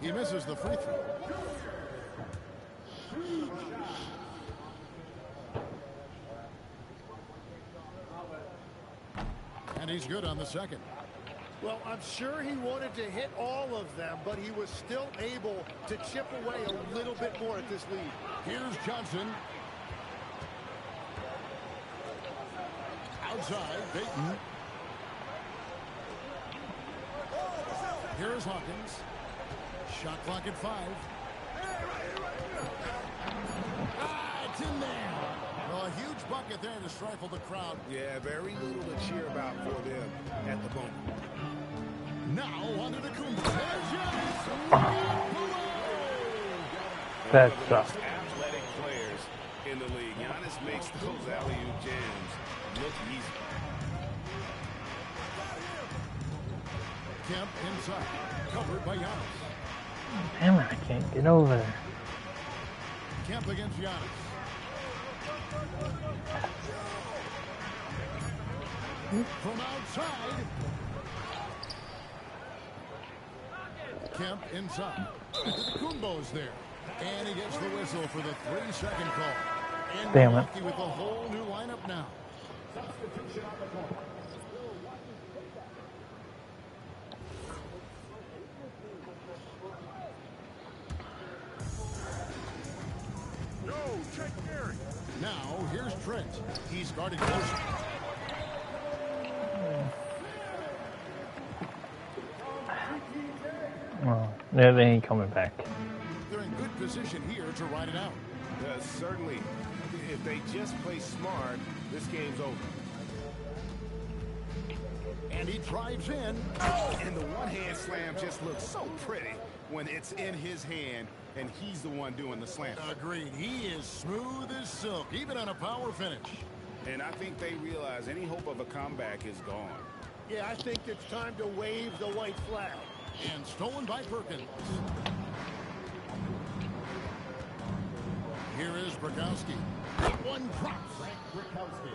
He misses the free throw. And he's good on the second. Well, I'm sure he wanted to hit all of them, but he was still able to chip away a little bit more at this lead. Here's Johnson. Outside, Payton. Here's Hawkins. Shot clock at 5. It's in there. Well, a huge bucket there to stifle the crowd. Yeah, very little to cheer about for them at the moment. Now under the Kumba. That sucks. Athletic players in the league. Giannis makes those alley-oop jams look easy. Kemp inside. Covered by Giannis. Damn it, I can't get over there. Kemp against Giannis. From outside. Kemp inside. Kumbo's there. And he gets the whistle for the 3-second call. And damn it. Milwaukee with a whole new lineup now. Substitution on the court. Now, here's Trent. He's guarding close. Well, yeah, they ain't coming back. They're in good position here to ride it out. Certainly, if they just play smart, this game's over. And he drives in. And the one-hand slam just looks so pretty when it's in his hand and he's the one doing the slam. Agreed. He is smooth as silk, even on a power finish. And I think they realize any hope of a comeback is gone. Yeah, I think it's time to wave the white flag. And stolen by Perkins. Here is Bukowski. That one drops. Frank Bukowski.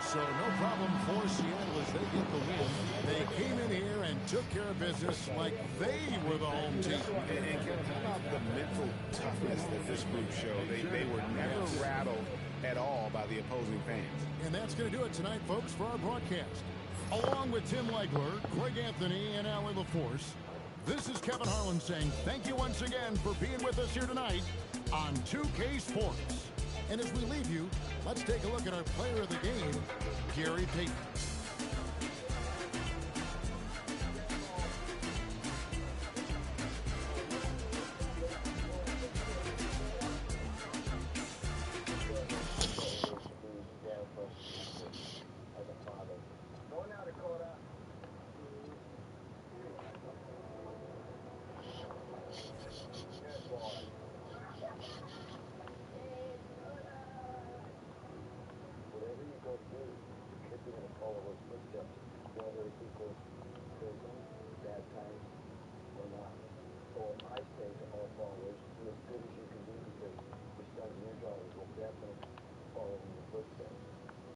So no problem for for Seattle as they get the win. They came in here and took care of business like they were the home team. And how about the mental toughness that this group showed? They were never rattled at all by the opposing fans. And that's going to do it tonight, folks, for our broadcast. Along with Tim Legler, Greg Anthony, and Allie LaForce, this is Kevin Harlan saying thank you once again for being with us here tonight on 2K Sports. And as we leave you, let's take a look at our player of the game, Gary Payton. Whatever you go do, you're going to follow those footsteps. Not very people.